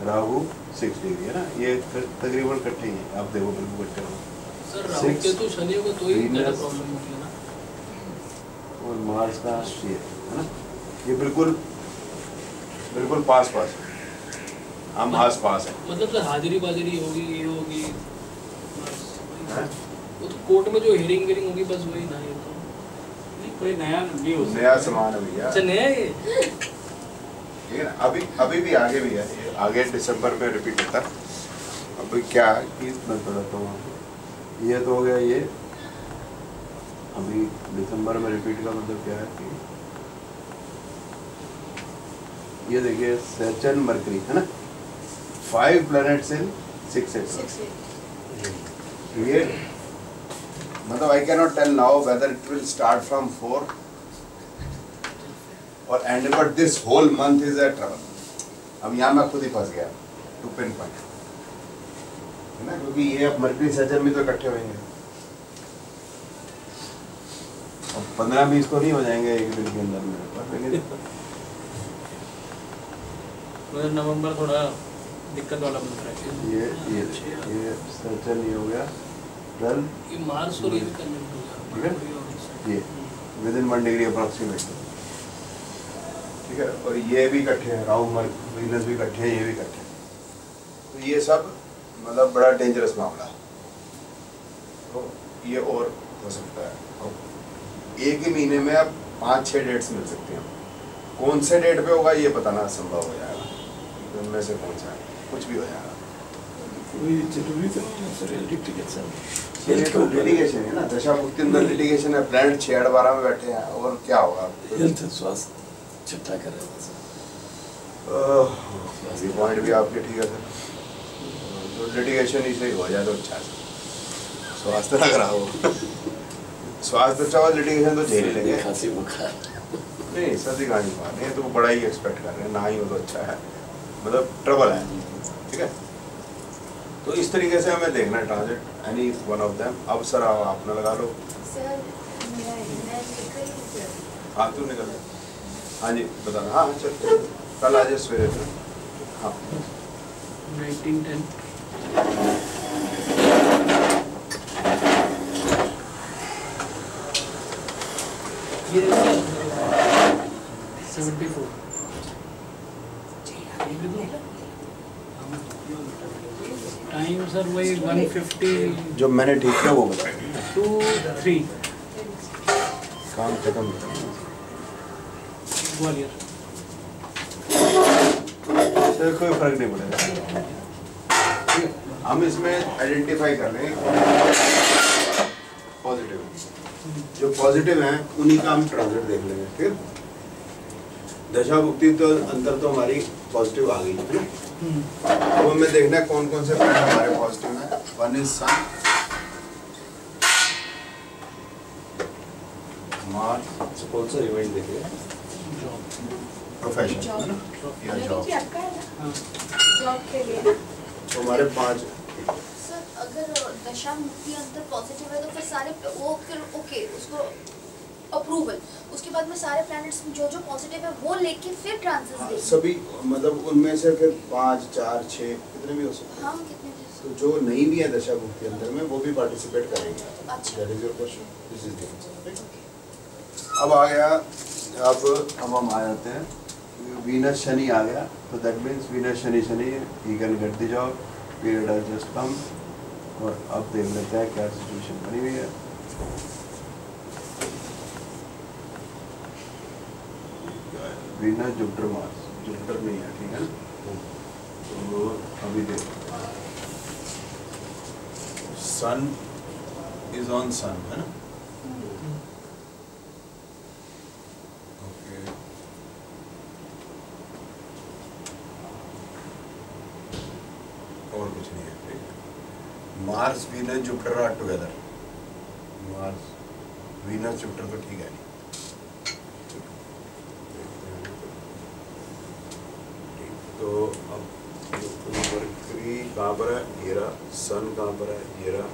Rahu 6 degree, है ना। ये तकरीबन इकट्ठे ही हैं, आप देखो बिल्कुल इकट्ठे हो। सर राहु केतु शनि को तो ही ज़्यादा प्रॉब्लम होती है ना। और मार्स का ये है ना, ये बिल्कुल पास हम आस-पास हैं। मतलब सर हाजिरी बाजिरी होगी, ये होगी, वो तो कोर्ट में जो हियरिंग होगी बस वही ना। ये तो नहीं, कोई नया नहीं हो नया सामान है भैया, अच्छा नया है ये। ठीक है ना। अभी भी आगे भी है, आगे दिसंबर में रिपीट होता है। अभी क्या है कि मैं बताता हूँ, ये तो हो गया ये। अभी दिसंबर में रिपीट का मतलब क्या है कि ये देखिए सैटर्न मरकरी है ना, 5 प्लैनेट्स इन 6 एक्स। ये मतलब I can not tell now whether it will start from 4 और end, but this whole month is a trouble. अब यहाँ मैं खुद ही फंस गया टू पिन पॉइंट है ना, क्योंकि ये अब मरकरी सैटर्न भी तो इकट्ठे होंगे। अब 15-20 तो नहीं हो जाएंगे एक दिन के अंदर मेरे पास, लेकिन नवंबर थोड़ा दिक्कत वाला बन रहा है। ये सैटर्न ये हो गया 12, ये मार्स और ये भी कन्वेंट हो ठीक है, ये विद इन 1 डिग्री अप्रॉक्सीमेट, ठीक है। और ये भी इकट्ठे हैं, राहु वीनस भी इकट्ठे हैं, ये भी इकट्ठे हैं। तो ये सब मतलब बड़ा डेंजरस मामला है, तो ये और हो सकता है। और एक ही महीने में अब 5-6 डेट्स मिल सकती हैं। कौन से डेट पे होगा ये बताना असंभव हो जाएगा, उनमें से कौन सा है, कुछ भी हो जाएगा। कोई जरूरी तो नहीं है सर लिटिगेशन। ये तो लिटिगेशन है ना, दशा भुक्ति अंदर लिटिगेशन है, प्लैनेट 6-12 में बैठे हैं, और क्या होगा? हेल्थ स्वास्थ्य चिट्ठा कर रहे हैं सर। पॉइंट भी आपके ठीक है सर, तो लिटिगेशन ही सही हो जाए तो अच्छा है। स्वास्थ्य लग रहा हो, स्वास्थ्य अच्छा हो, लिटिगेशन तो झेल लेंगे। खांसी बुखार नहीं, सर्दी का नहीं तो बड़ा ही एक्सपेक्ट कर रहे हैं, ना ही हो तो अच्छा है, मतलब ट्रबल है, ठीक है। तो इस तरीके से हमें देखना है transit, any one of them. अब सर आपने लगा लो। सर मेरा मैं निकल ही गया। हाँ तू निकल जा। हाँ जी बताना। हाँ चल कल आ जाए सवेरे से। हाँ 1910 74 टाइम सर वही 150 जो मैंने ठीक किया वो बताया, 2 3 काम खत्म। ग्वालियर। सर कोई फर्क नहीं पड़ेगा, ठीक है। हम इसमें आइडेंटिफाई कर लेंगे पॉजिटिव, जो पॉजिटिव हैं उन्हीं का हम ट्रांजिट देख लेंगे, ठीक है। दशा भुक्ति तो अंतर तो हमारी पॉजिटिव आ गई है ना, तो हमें देखना है कौन कौन से प्लैनेट हमारे पॉजिटिव हैं। 1 इज सन, मार्स, कौन सा इवेंट देखिए? प्रोफेशन है ना, या जॉब, आपका है ना हाँ जॉब के लिए ना। तो हमारे 5। सर अगर दशा मुक्ति अंतर पॉजिटिव है तो फिर सारे वो फिर ओके उसको अप्रूवल, उसके बाद में सारे प्लैनेट्स जो जो पॉजिटिव है वो लेके फिर ट्रांजिट देंगे। सभी मतलब उनमें से फिर 5, 4, 6 कितने भी हो सकते हैं। हाँ कितने तो जो नहीं भी है दशा भुक्ति अंतर में वो भी पार्टिसिपेट करेंगे। अच्छा। That is your question, this is the answer. अब आ गया, अब हम आ जाते हैं वीनस शनि आ गया, तो that means Venus Shani he can get the job, period has just come. और अब देख लेते हैं क्या सिचुएशन बनी हुई है। वीनस जुपिटर मार्स, जुपिटर नहीं है, ठीक है ना। तो अभी देखो सन इज ऑन सन है ना, ओके। और कुछ नहीं है, ठीक है। Mars Venus Jupiter are together, Mars Venus Jupiter तो ठीक है नहीं। तो अब मरकरी कहाँ पर है, ये रहा। सन कहाँ पर है, ये रहा।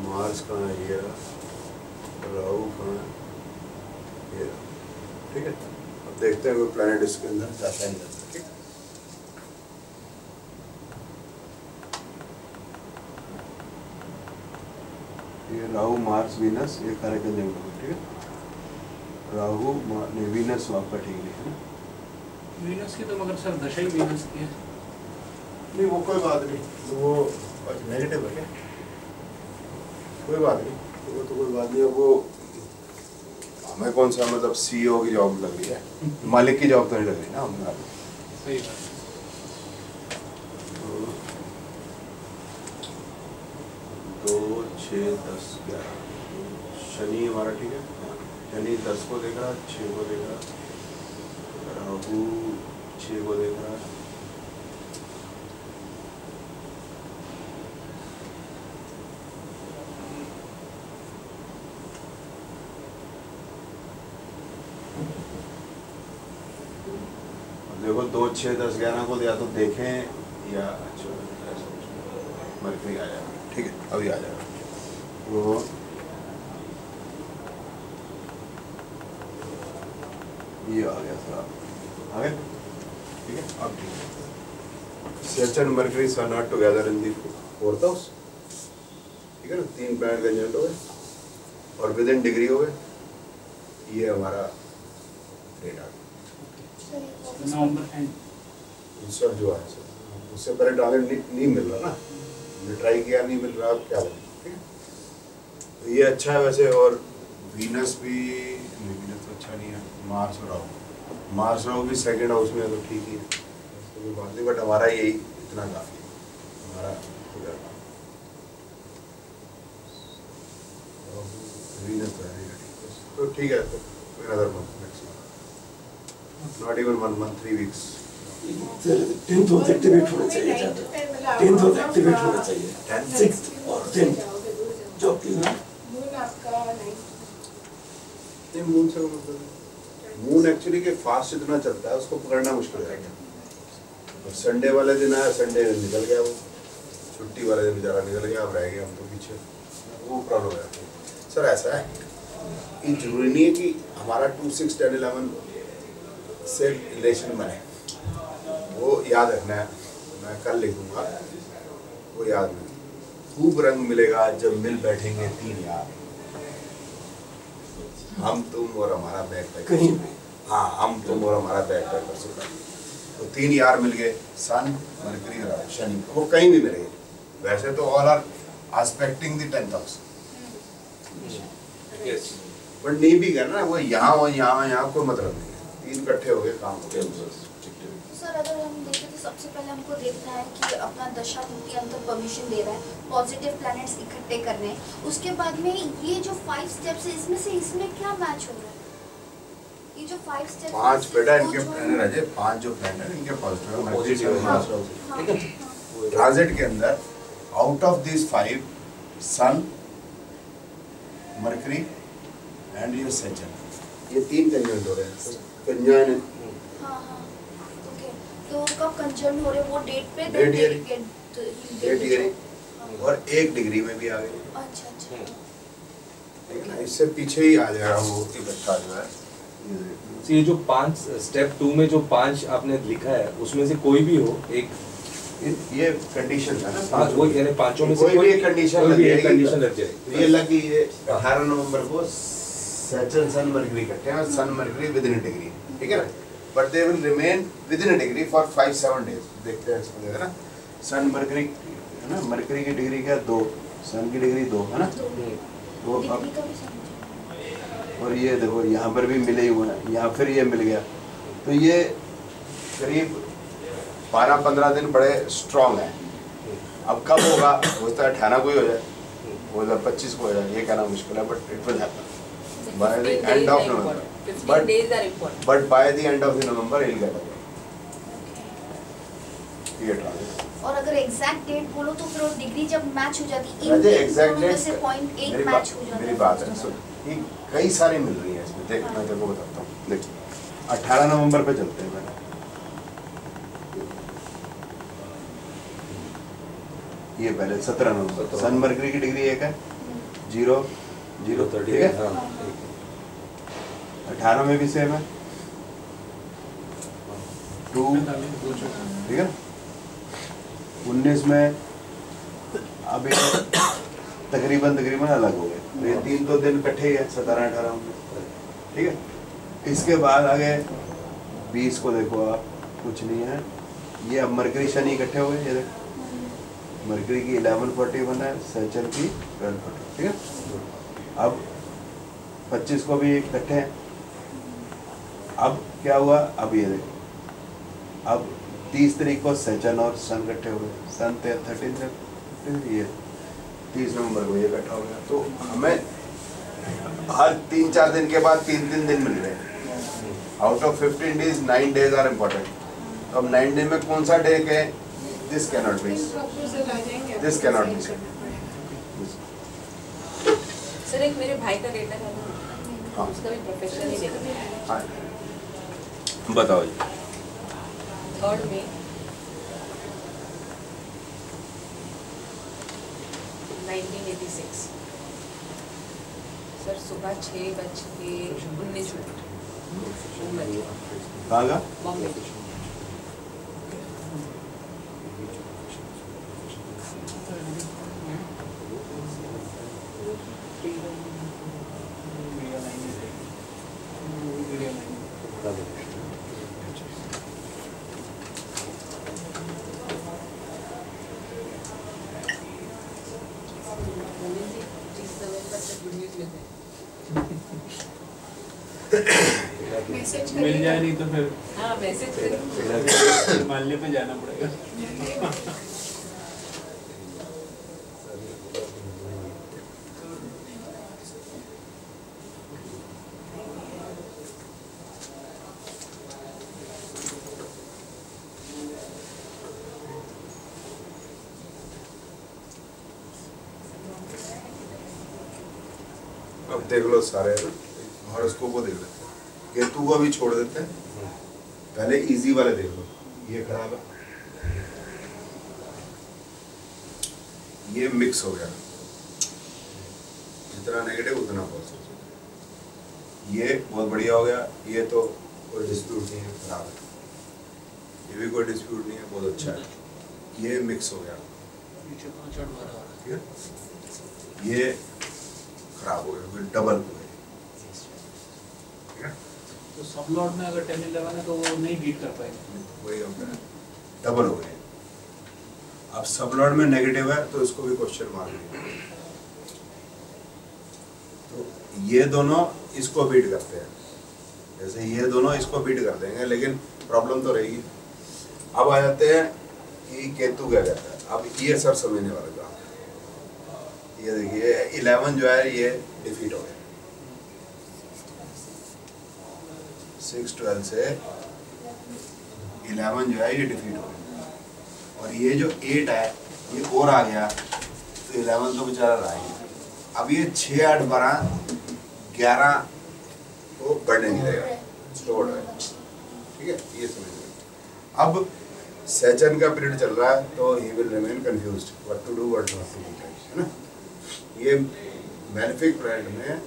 मार्स कहाँ है, ये रहा। राहु कहाँ है, ये रहा, ठीक है। अब देखते हैं कोई प्लैनेट इसके अंदर जाता है नहीं जाता, ठीक। ये राहु मार्स वीनस, ये कार्य करने को, ठीक है। राहु वीनस आपका ठीक नहीं है ना। वीनस की तो मगर सर दशा ही वीनस की है। नहीं वो कोई बात नहीं, वो नेगेटिव है क्या, कोई बात नहीं, वो तो कोई बात नहीं है। वो हमें कौन सा मतलब CEO की जॉब लग रही है, मालिक की जॉब तो नहीं लग रही ना हमें। सही बात। तो 2 6, 10, 11 शनि हमारा ठीक है, शनि 10 को देख रहा, 6 को देख रहा, राहु 6 को देख रहा, देखो 2, 6, 10, 11 को या तो देखें या मरकरी आ जाएगा, ठीक है अभी आ जाएगा वो ये आ गया सर आ गया, ठीक है अब ठीक है। Saturn Mercury are not together in the 4th house, ठीक है ना, 3 प्लैनेट कंजंक्ट हो गए और विद इन डिग्री हो गए, ये हमारा डेट आ गया नवंबर एंड सर जो है सर उससे पहले ट्रांजिट नहीं मिल रहा ना, हमने ट्राई किया नहीं मिल रहा, अब क्या लगे, ठीक है तो ये अच्छा है वैसे। और वीनस भी नहीं, वीनस तो अच्छा नहीं है, मार्स राहु भी 2nd हाउस में है तो ठीक ही है, कोई बात नहीं, बट हमारा यही इतना काफी है हमारा वीनस तो ठीक है, तो another month next month, not even 1 month, 3 weeks 10th house activate होना चाहिए ज़्यादा, 10th हाउस एक्टिवेट होना चाहिए, 6th और 10th जॉब की ना। मून आपका 9 मून से मतलब मून एक्चुअली के फास्ट इतना चलता है उसको पकड़ना मुश्किल है। और संडे वाले दिन आया, संडे निकल गया, वो छुट्टी वाले दिन बेचारा निकल गया, अब रह गया हम तो पीछे, वो प्रॉब्लम है सर। ऐसा है ये जरूरी नहीं है कि हमारा 2, 6, 10, 11 से रिलेशन बने, वो याद रखना है, मैं कल लिखूंगा वो याद नहीं। खूब रंग मिलेगा जब मिल बैठेंगे 3 यार, हम तुम और हमारा बैग पैक, हाँ हम तुम और हमारा बैग पैक कर सकते, तो 3 यार मिल गए, सन मरकरी और शनि, वो कहीं भी मिलेंगे। वैसे तो all are aspecting the 10th house, but नहीं भी करना वो यहाँ कोई मतलब नहीं है, 3 इकट्ठे हो गए काम हो गया। सर अगर हम देखें तो सबसे पहले हमको देखना है कि अपना दशा मुक्ति अंतर परमिशन दे रहा है, पॉजिटिव प्लैनेट्स इकट्ठे करने हैं, उसके बाद में ये जो 5 स्टेप्स है इसमें क्या मैच हो रहा है? ये जो 5 स्टेप्स 5 बेटा इनके प्लैनेट है, 5 जो प्लैनेट है इनके पॉजिटिव ट्रांजिट के अंदर out of this 5 Sun Mercury and your Saturn, ये 3 कंजंक्ट हो रहे हैं, कंजंक्ट तो कब कंजर्न हो रहे वो डेट पे डेट ईयर और 1 डिग्री में भी आ गए। अच्छा लेकिन इससे पीछे ही आ जाएगा वो इकट्ठा जो है। ये जो 5 स्टेप 2 में जो 5 आपने लिखा है उसमें से कोई भी हो एक, ये कंडीशन है ना, वो यानी 5 में से कोई भी कंडीशन लग जाए। ये लगी 18 नवंबर को सैटर्न सन मरकरी इकट्ठे हैं और सन मरकरी विद इन डिग्री, ठीक है ना, but they will remain with in degree for 5-7 days. देखते हैं इसको देखना, सन मरकरी है ना, मरकरी की डिग्री क्या 2, सन की डिग्री 2 है ना, तो अब और ये देखो यहाँ पर भी मिले ही हुए हैं, यहाँ फिर ये मिल गया, तो ये करीब 12-15 दिन बड़े स्ट्रॉन्ग है। अब कब होगा हो सकता है 18 को ही हो जाए, हो जाए 25 को हो जाए, ये कहना मुश्किल है, but it will happen by the end of November. But by the end of the November he'll get away. ये ट्रांजिट। और अगर एग्जैक्ट डेट बोलो तो फिर वो डिग्री जब मैच हो जाती है, अजय एग्जैक्ट डेट से 0.8 मैच हो जाता है। मेरी बात है सुन, ये कई सारी मिल रही है इसमें, देख मैं तेरे को बताता हूँ, देख 18 नवंबर पे चलते हैं पहले, ये पहले 17 नवंबर सन मरकरी की डिग्री 1 है, 0 ठीक है, 18 में भी सेम है 2, ठीक है, 19 में अब ये तकरीबन अलग हो गए, तो ये 3 तो दिन इकट्ठे ही है 17-18 में, ठीक है। इसके बाद आगे 20 को देखो आप, कुछ नहीं है, ये अब मरकरी शनि इकट्ठे हो गए, ये देखो मरकरी की 1141 है, सैटर्न की 1240, ठीक है। अब 25 को भी इकट्ठे हैं, अब क्या हुआ, अब ये देखो अब 30 तारीख को सैटर्न और सन इकट्ठे हो गए, सन 13 ये 30 नवंबर को ये इकट्ठा हो गया, तो हमें हर 3-4 दिन के बाद 3-3 दिन मिल रहे हैं। Out of 15 days 9 days are important. तो अब 9 डे में कौन सा डे के this cannot be, this cannot be. Sir एक मेरे भाई का डेटा है, हाँ उसका भी प्रोफेशनल ही डेटा है। हाँ बताओ जी। 3rd May 1986 सर सुबह 6:19 मुंबई कहाँ का? बॉम्बे। मैसेज मिल जाए नहीं तो फिर हाँ मैसेज करिए। माल्य पे जाना पड़ेगा। अब देख लो सारे हॉरोस्कोप को देख लेते हैं, केतु को भी छोड़ देते हैं, पहले इजी वाले देख लो। ये खराब है, ये मिक्स हो गया, जितना नेगेटिव उतना पॉजिटिव। ये बहुत बढ़िया हो गया, ये तो कोई डिस्प्यूट नहीं है, खराब है। ये भी कोई डिस्प्यूट नहीं है, बहुत अच्छा है। ये मिक्स हो गया, ठीक है, ये खराब हो गया, फिर डबल हो गया, ठीक है। तो सब लॉट में अगर 10-11 है तो वो नहीं बीट कर पाएंगे, वही हो गया, डबल हो गए। अब सब लॉट में नेगेटिव है तो इसको भी क्वेश्चन मार्क है। तो ये दोनों इसको बीट करते हैं, जैसे ये दोनों इसको बीट कर देंगे, लेकिन प्रॉब्लम तो रहेगी। अब आ जाते हैं कि केतु क्या कहता है। अब ये सर समझने वाला काम, ये देखिए 11 जो है ये डिफीट हो गया, 6-12 से 11 जो है ये डिफीट हो गया, और ये जो 8 है ये और आ गया, तो 11 तो बेचारा रहा ही। अब ये 6, 8, 12, 11 को बढ़ने नहीं देगा, तोड़ है, ठीक है, ये समझ लो। अब सेचन का पीरियड चल रहा है, तो he will remain confused what to do what not to do, है ना। ये मेलेफिक प्लैनेट में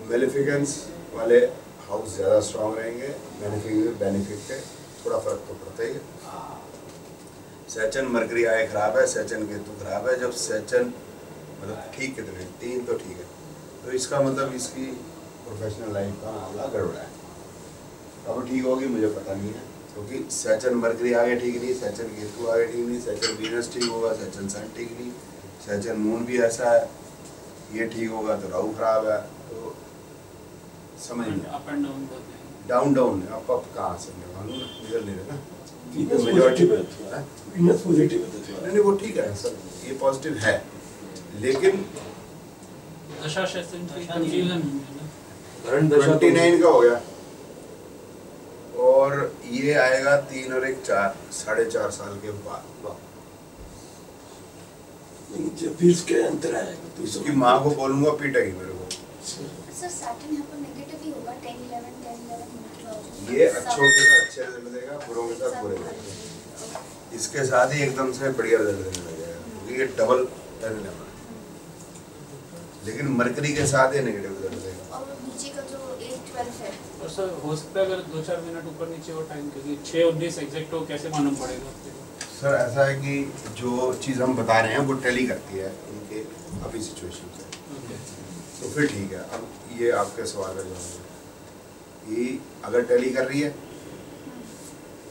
मेलेफिकेंस वाले हाउस ज़्यादा स्ट्रांग रहेंगे, बेनिफिक में बेनिफिक पे थोड़ा फर्क तो पड़ता ही है। सेचन मरकरी आए खराब है, सेचन केतु खराब है। जब सेचन मतलब ठीक कितने 3 तो ठीक है, तो इसका मतलब इसकी प्रोफेशनल लाइफ का मामला गड़बड़ा है। अब ठीक होगी मुझे पता नहीं है, क्योंकि सेचन मरकरी आगे ठीक नहीं, सेचन केतु आगे ठीक नहीं, सेचन वीनस ठीक होगा, सेचन सन ठीक नहीं, सेचन मून भी ऐसा है, ये ठीक होगा तो राहु खराब है, तो समझ नहीं। अप एंड डाउन करते हैं, डाउन डाउन अप कहाँ से मालूम निकल नहीं रहा ना। वीनस पॉजिटिव है, वीनस पॉजिटिव है। नहीं वो ठीक है सर, ये पॉजिटिव है, लेकिन दशा सेशन की कंफ्यूजन करंट दशा 29 का हो गया, और ये आएगा 3 और 1 4, 4.5 साल के बाद। जब भी इसके अंतर आएगा तो इसकी माँ को बोलूंगा पीटेगी मेरे को। सर सैटर्न यहाँ पर नेगेटिव ही होगा 10-11 ये अच्छों के साथ अच्छे रिजल्ट देगा, बुरों के साथ बुरे देगा। इसके साथ ही एकदम से बढ़िया रिजल्ट देने लगेगा, क्योंकि ये डबल 10-11 है। लेकिन मरकरी के साथ ये नेगेटिव रिजल्ट देगा। और नीचे का जो 8-12 है, और सर हो सकता है अगर 2-4 मिनट ऊपर नीचे हो टाइम, क्योंकि 6-19 एग्जैक्ट हो कैसे मालूम पड़ेगा? सर ऐसा है कि जो चीज़ हम बता रहे हैं वो टैली करती है इनके अभी सिचुएशन से, तो फिर ठीक है। अब ये आपके सवाल का जवाब है कि अगर टैली कर रही है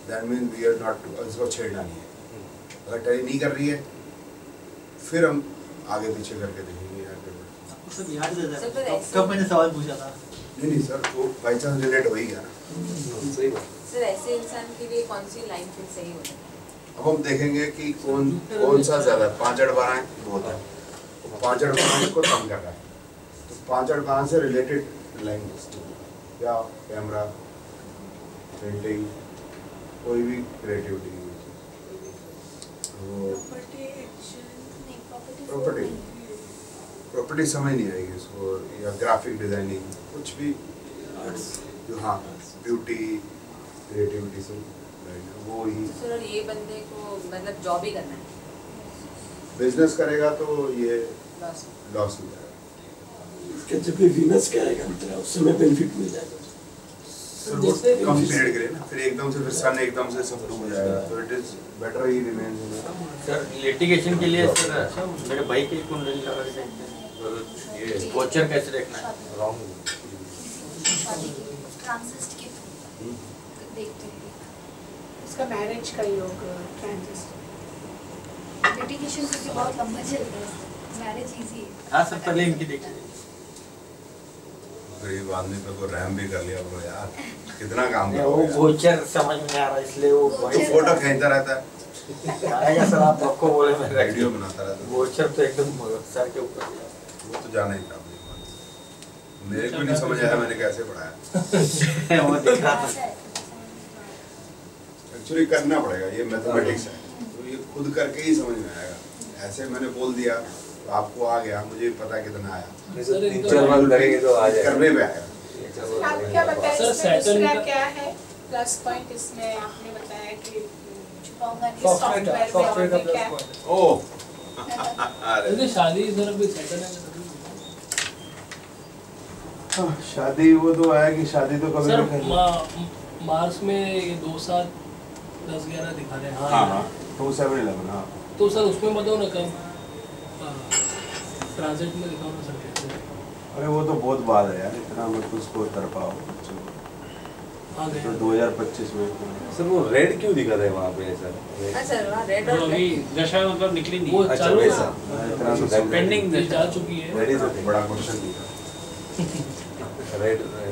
that means we are not, इसको छेड़ना नहीं है। अगर टैली नहीं कर रही है फिर हम आगे पीछे करके देखेंगे यार। सब याद सर, रहता पर है ऐसे- कब मैंने सवाल पूछा था। नहीं सर, वो बाई चांस रिलेट हो ही गया ना। सही बात। सर ऐसे इंसान के लिए कौन सी लाइन फिर सही होगी? अब हम देखेंगे कि कौन सा ज्यादा है। 5/12 है बहुत है, 5/12 को कम कर रहा है, तो 5/12 से रिलेटेड लैंग्वेज या कैमरा, पेंटिंग, कोई भी क्रिएटिविटी, प्रॉपर्टी समझ नहीं आएगी इसको, या ग्राफिक डिजाइनिंग, कुछ भी जो हाँ ब्यूटी क्रिएटिविटी से वो ही। सर ये बंदे को मतलब जॉब ही करना है, बिजनेस करेगा तो ये लॉस लॉस हो जाएगा। इसके जब भी वीनस क्या आएगा अंतर है, उस समय बेनिफिट मिल जाएगा जैसे कम पीरियड के लिए ना, फिर एकदम से फिर सन एकदम से सब डूब जाएगा, तो it is better he remain. Sir litigation के लिए सर मेरे भाई की कुंडली लगा के देखते हैं, ये वोचर कैसे देखना है? रॉन्ग ट्रांसिस्ट के देखते हैं इसका मैरिज का योग ट्रांजिस्ट। लिटिगेशन क्योंकि बहुत लंबा चलता है, मैरिज इजी है। हाँ सर पहले इनकी देखिए। गरीब आदमी पे को रैम भी कर लिया ब्रो यार, कितना काम वो करोगे। वोचर समझ में आ रहा है इसलिए वो तो भाई फोटो खींचता रहता है, आएगा सर, आप आपको बोले मैं वीडियो बनाता रहता है, वोचर तो एकदम सर के ऊपर वो तो जाना ही था। मेरे को नहीं समझ आया मैंने कैसे पढ़ाया। वो दिख रहा था। एक्चुअली करना पड़ेगा, ये मैथमेटिक्स है, तो ये खुद करके ही समझ में आएगा। ऐसे मैंने बोल दिया तो आपको आ गया, मुझे पता कितना आया, 3-4 बार करेंगे तो आ जाएगा, करने पे आएगा। आप क्या बताया सर, इसमें Saturn दूसरा का- क्या है प्लस पॉइंट इसमें? आपने बताया कि छुपाऊंगा नहीं। सॉफ्टवेयर का में क्या? Plus point. ओह अरे क्योंकि शादी इधर अभी सेटल है शादी वो तो है कि शादी तो कभी सर। भी कर मार्च में ये 2-7-10-11 दिखा रहे हैं। हाँ हाँ 2711 हाँ। तो सर उसमें बताओ ना कब ट्रांजिट में दिखाओ ना सर कैसे। अरे वो तो बहुत बाद है यार, इतना मत उसको कर पाओ, हाँ तो 2025 में। सर वो रेड क्यों दिखा रहे हैं वहाँ पे सर? हाँ सर वहाँ रेड और अभी दशा मतलब निकली नहीं वो है। अच्छा चालू है वैसा इतना तो समझ- पेंडिंग ये जा चुकी है। रेड इज बड़ा क्वेश्चन दिया। रेड अरे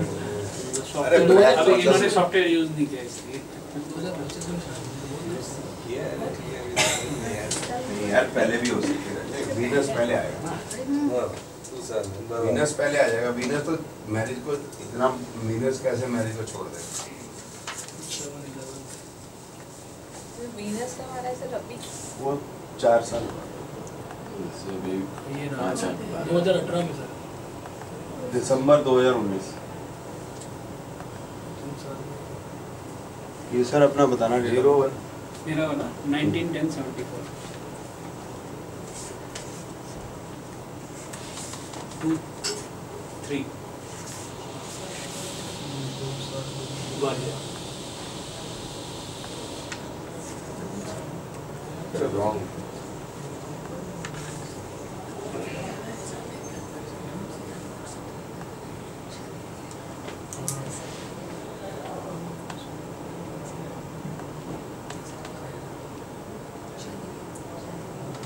सॉफ्टवेयर अभी इन्होंने सॉफ्टवेयर यूज नहीं किया इसलिए। 2025 में शादी नहीं यार पहले भी हो सकती है, वीनस पहले आएगा, वीनस पहले आ जाएगा। वीनस तो मैरिज को इतना, वीनस कैसे मैरिज को छोड़ देगा? वीनस का हमारा सर अभी वो 4 साल ये रहा 2018 में सर। दिसंबर 2019। ये सर अपना बताना 01 मेरा वाला 1910-74 2-3 रॉन्ग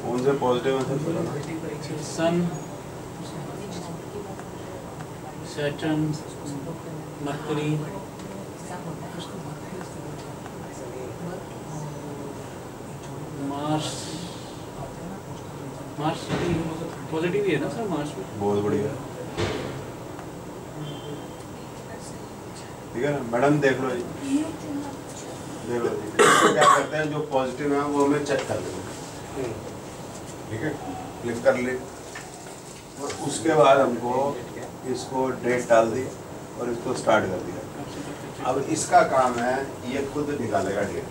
कौन से पॉजिटिव है सर बताना। Sun, Saturn, Mercury, Mars. Mars positive ही है ना सर मार्स में? बहुत बढ़िया, ठीक है ना मैडम, देख लो जी, देख लो जी। इसको क्या करते हैं, जो पॉजिटिव है वो हमें चेक कर देंगे, ठीक है, क्लिक कर ले, और उसके बाद हमको इसको डेट डाल दी और इसको स्टार्ट कर दिया। अब इसका काम है ये खुद निकालेगा डेट,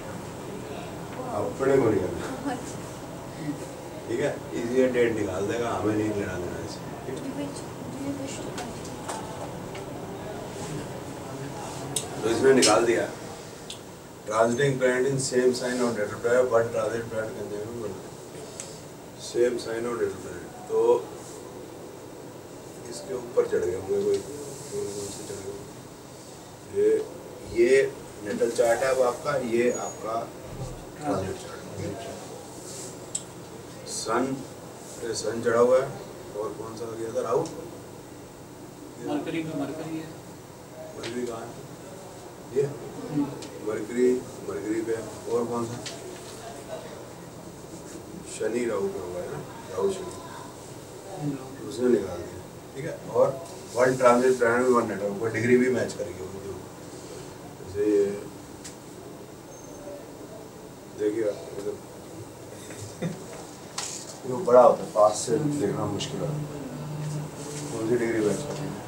अब बड़े को निकालना, ठीक है, ये डेट निकाल देगा, हमें नहीं लेना देना इससे। तो इसने निकाल दिया transiting planet in same sign और डेटल planet, but transit planet can same sign और डेटल प्लैनेट। तो इसके ऊपर चढ़ गए होंगे कोई, कौन से चढ़ गए, ये नेटल चार्ट है अब आपका, ये आपका ट्रांजिट चार्ट। सन चढ़ा हुआ है, और कौन सा गया था राहु, मरकरी में मरकरी है। मरकरी कहाँ है, ये मरकरी पे, और कौन सा शनि राहु का हुआ है ना, राहु शनि, उसने निकाल दिया। ठीक है, और one transit planet one network को डिग्री भी मैच करेगी वो, जो जैसे ये देखिए वो बड़ा होता है, पास से देखना मुश्किल है, कौन सी डिग्री मैच करेगी।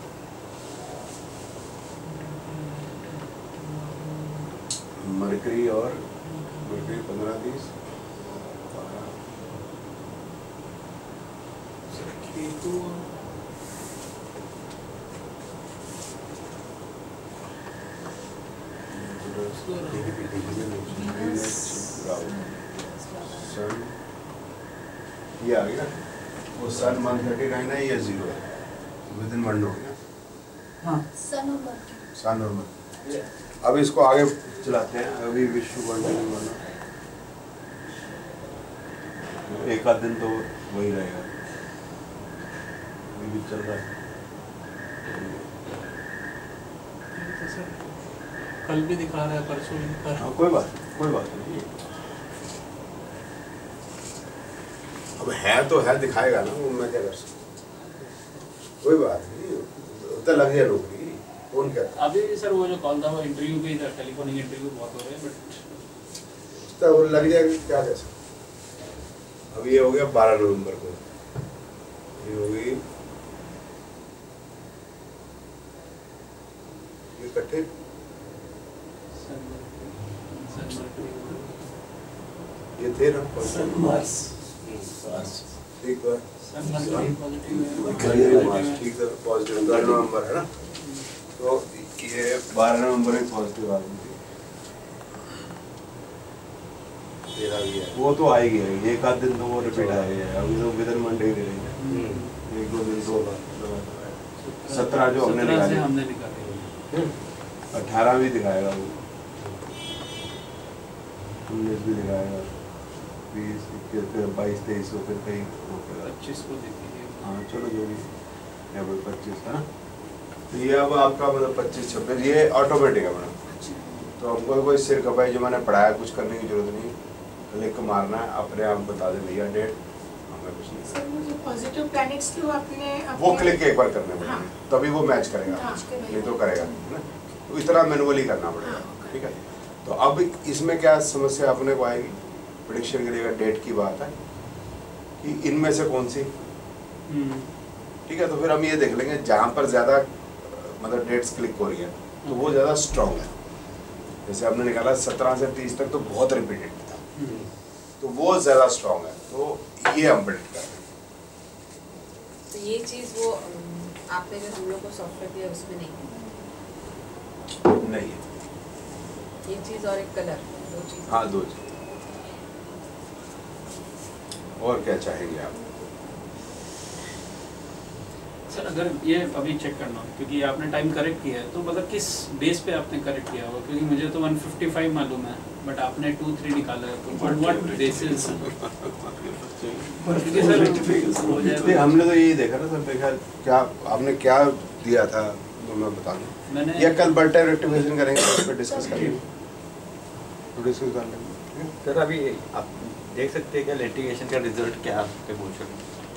मरकरी और मरकरी 15-30 सन ये आ गया, वो सन 139 है, ये 0 है, विद इन 1 हो गया। हाँ सन और मरकरी। सन और मरकरी। अब इसको आगे चलाते हैं, अभी विश्व कंटिन्यू करना, एक आध दिन तो वही रहेगा, अभी भी चल रहा है। तो सर कल भी दिखा रहा है, परसों भी दिखा रहा है। हाँ, कोई बात नहीं, अब है तो है, दिखाएगा ना, वो मैं क्या कर सकता, कोई बात नहीं, तो लग गया नौकरी, कौन क्या अभी सर वो जो कॉल था वो इंटरव्यू भी था, टेलीफोनिक इंटरव्यू बहुत हो रहे हैं, बट तो वो लग जाएगा, क्या कर सकते। अब ये हो गया 12 नवंबर को, ये हो गई ये इकट्ठे ये थे ना, सन मार्स ठीक है, पॉजिटिव ठीक है, पॉजिटिव 12 नवंबर है ना, तो ये 12 नवंबर में पॉजिटिव आ गई थी, तेरा भी है, वो तो आएगी, एक आध दिन तो वो रिपीट आएगी, अभी तो विद इन मंडे ही रहेंगे, एक दो दिन तो 17 जो हमने निकाले, 18 भी दिखाएगा वो, 19 भी दिखाएगा, 20, 21, 22, 23 तो फिर कहीं 25 को देखिए। हाँ चलो जो भी है, 25 है ना, तो ये अब आपका मतलब 25-26 ये ऑटोमेटिक है मैडम, तो हमको कोई सिर खपाई जो मैंने पढ़ाया कुछ करने की जरूरत नहीं, क्लिक मारना है, अपने आप बता दे भैया डेट, हमें कुछ नहीं। सर वो जो पॉजिटिव प्लैनेट्स थे वो अपने वो क्लिक एक बार करने पड़ेंगे, हाँ। तभी वो मैच करेगा, हाँ। नहीं तो करेगा नहीं, है ना, तो इतना मैनुअली करना पड़ेगा। हाँ। ठीक है, तो अब इसमें क्या समस्या अपने को आएगी, प्रेडिक्शन के लिए अगर डेट की बात है कि इनमें से कौन सी, ठीक है, तो फिर हम ये देख लेंगे जहाँ पर ज़्यादा मतलब डेट्स क्लिक हो रही है तो वो ज़्यादा स्ट्रॉन्ग है, जैसे आपने निकाला 17 से 30 तक तो बहुत रिपीटेड था, तो वो ज़्यादा स्ट्रॉन्ग है, तो ये हम प्रेडिक्ट कर रहे हैं। तो ये चीज़ वो आपने जो हम लोग को सॉफ्टवेयर दिया उसमें नहीं नहीं है, ये चीज़ और एक कलर, दो चीज़। हाँ 2 चीज़, और क्या चाहेंगे आप? सर अगर ये अभी चेक करना हो, क्योंकि आपने टाइम करेक्ट किया है, तो मतलब किस बेस पे आपने करेक्ट किया होगा, क्योंकि मुझे तो 155 मालूम है, बट आपने 2-3 निकाला है, तो व्हाट बेसिस? क्योंकि सर हो जाएगा, हमने तो यही देखा ना सर, देखा क्या आपने क्या दिया था तो मैं बता दूँ, मैंने या कल बल्टा रेक्टिफिकेशन करेंगे, उस पर डिस्कस करेंगे, तो डिस्कस कर लेंगे। सर अभी आप देख सकते हैं क्या लिटिगेशन का रिजल्ट क्या आपके पूछ रहे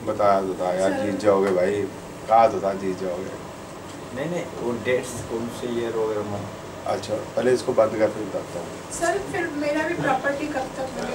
बता यार, जीत जाओगे भाई, कहा तो था जीत जाओगे। नहीं वो डेट्स कौन से ईयर वगैरह में? अच्छा पहले इसको बंद कर फिर बताता हूँ। सर फिर मेरा भी प्रॉपर्टी कब तक मिलेगा?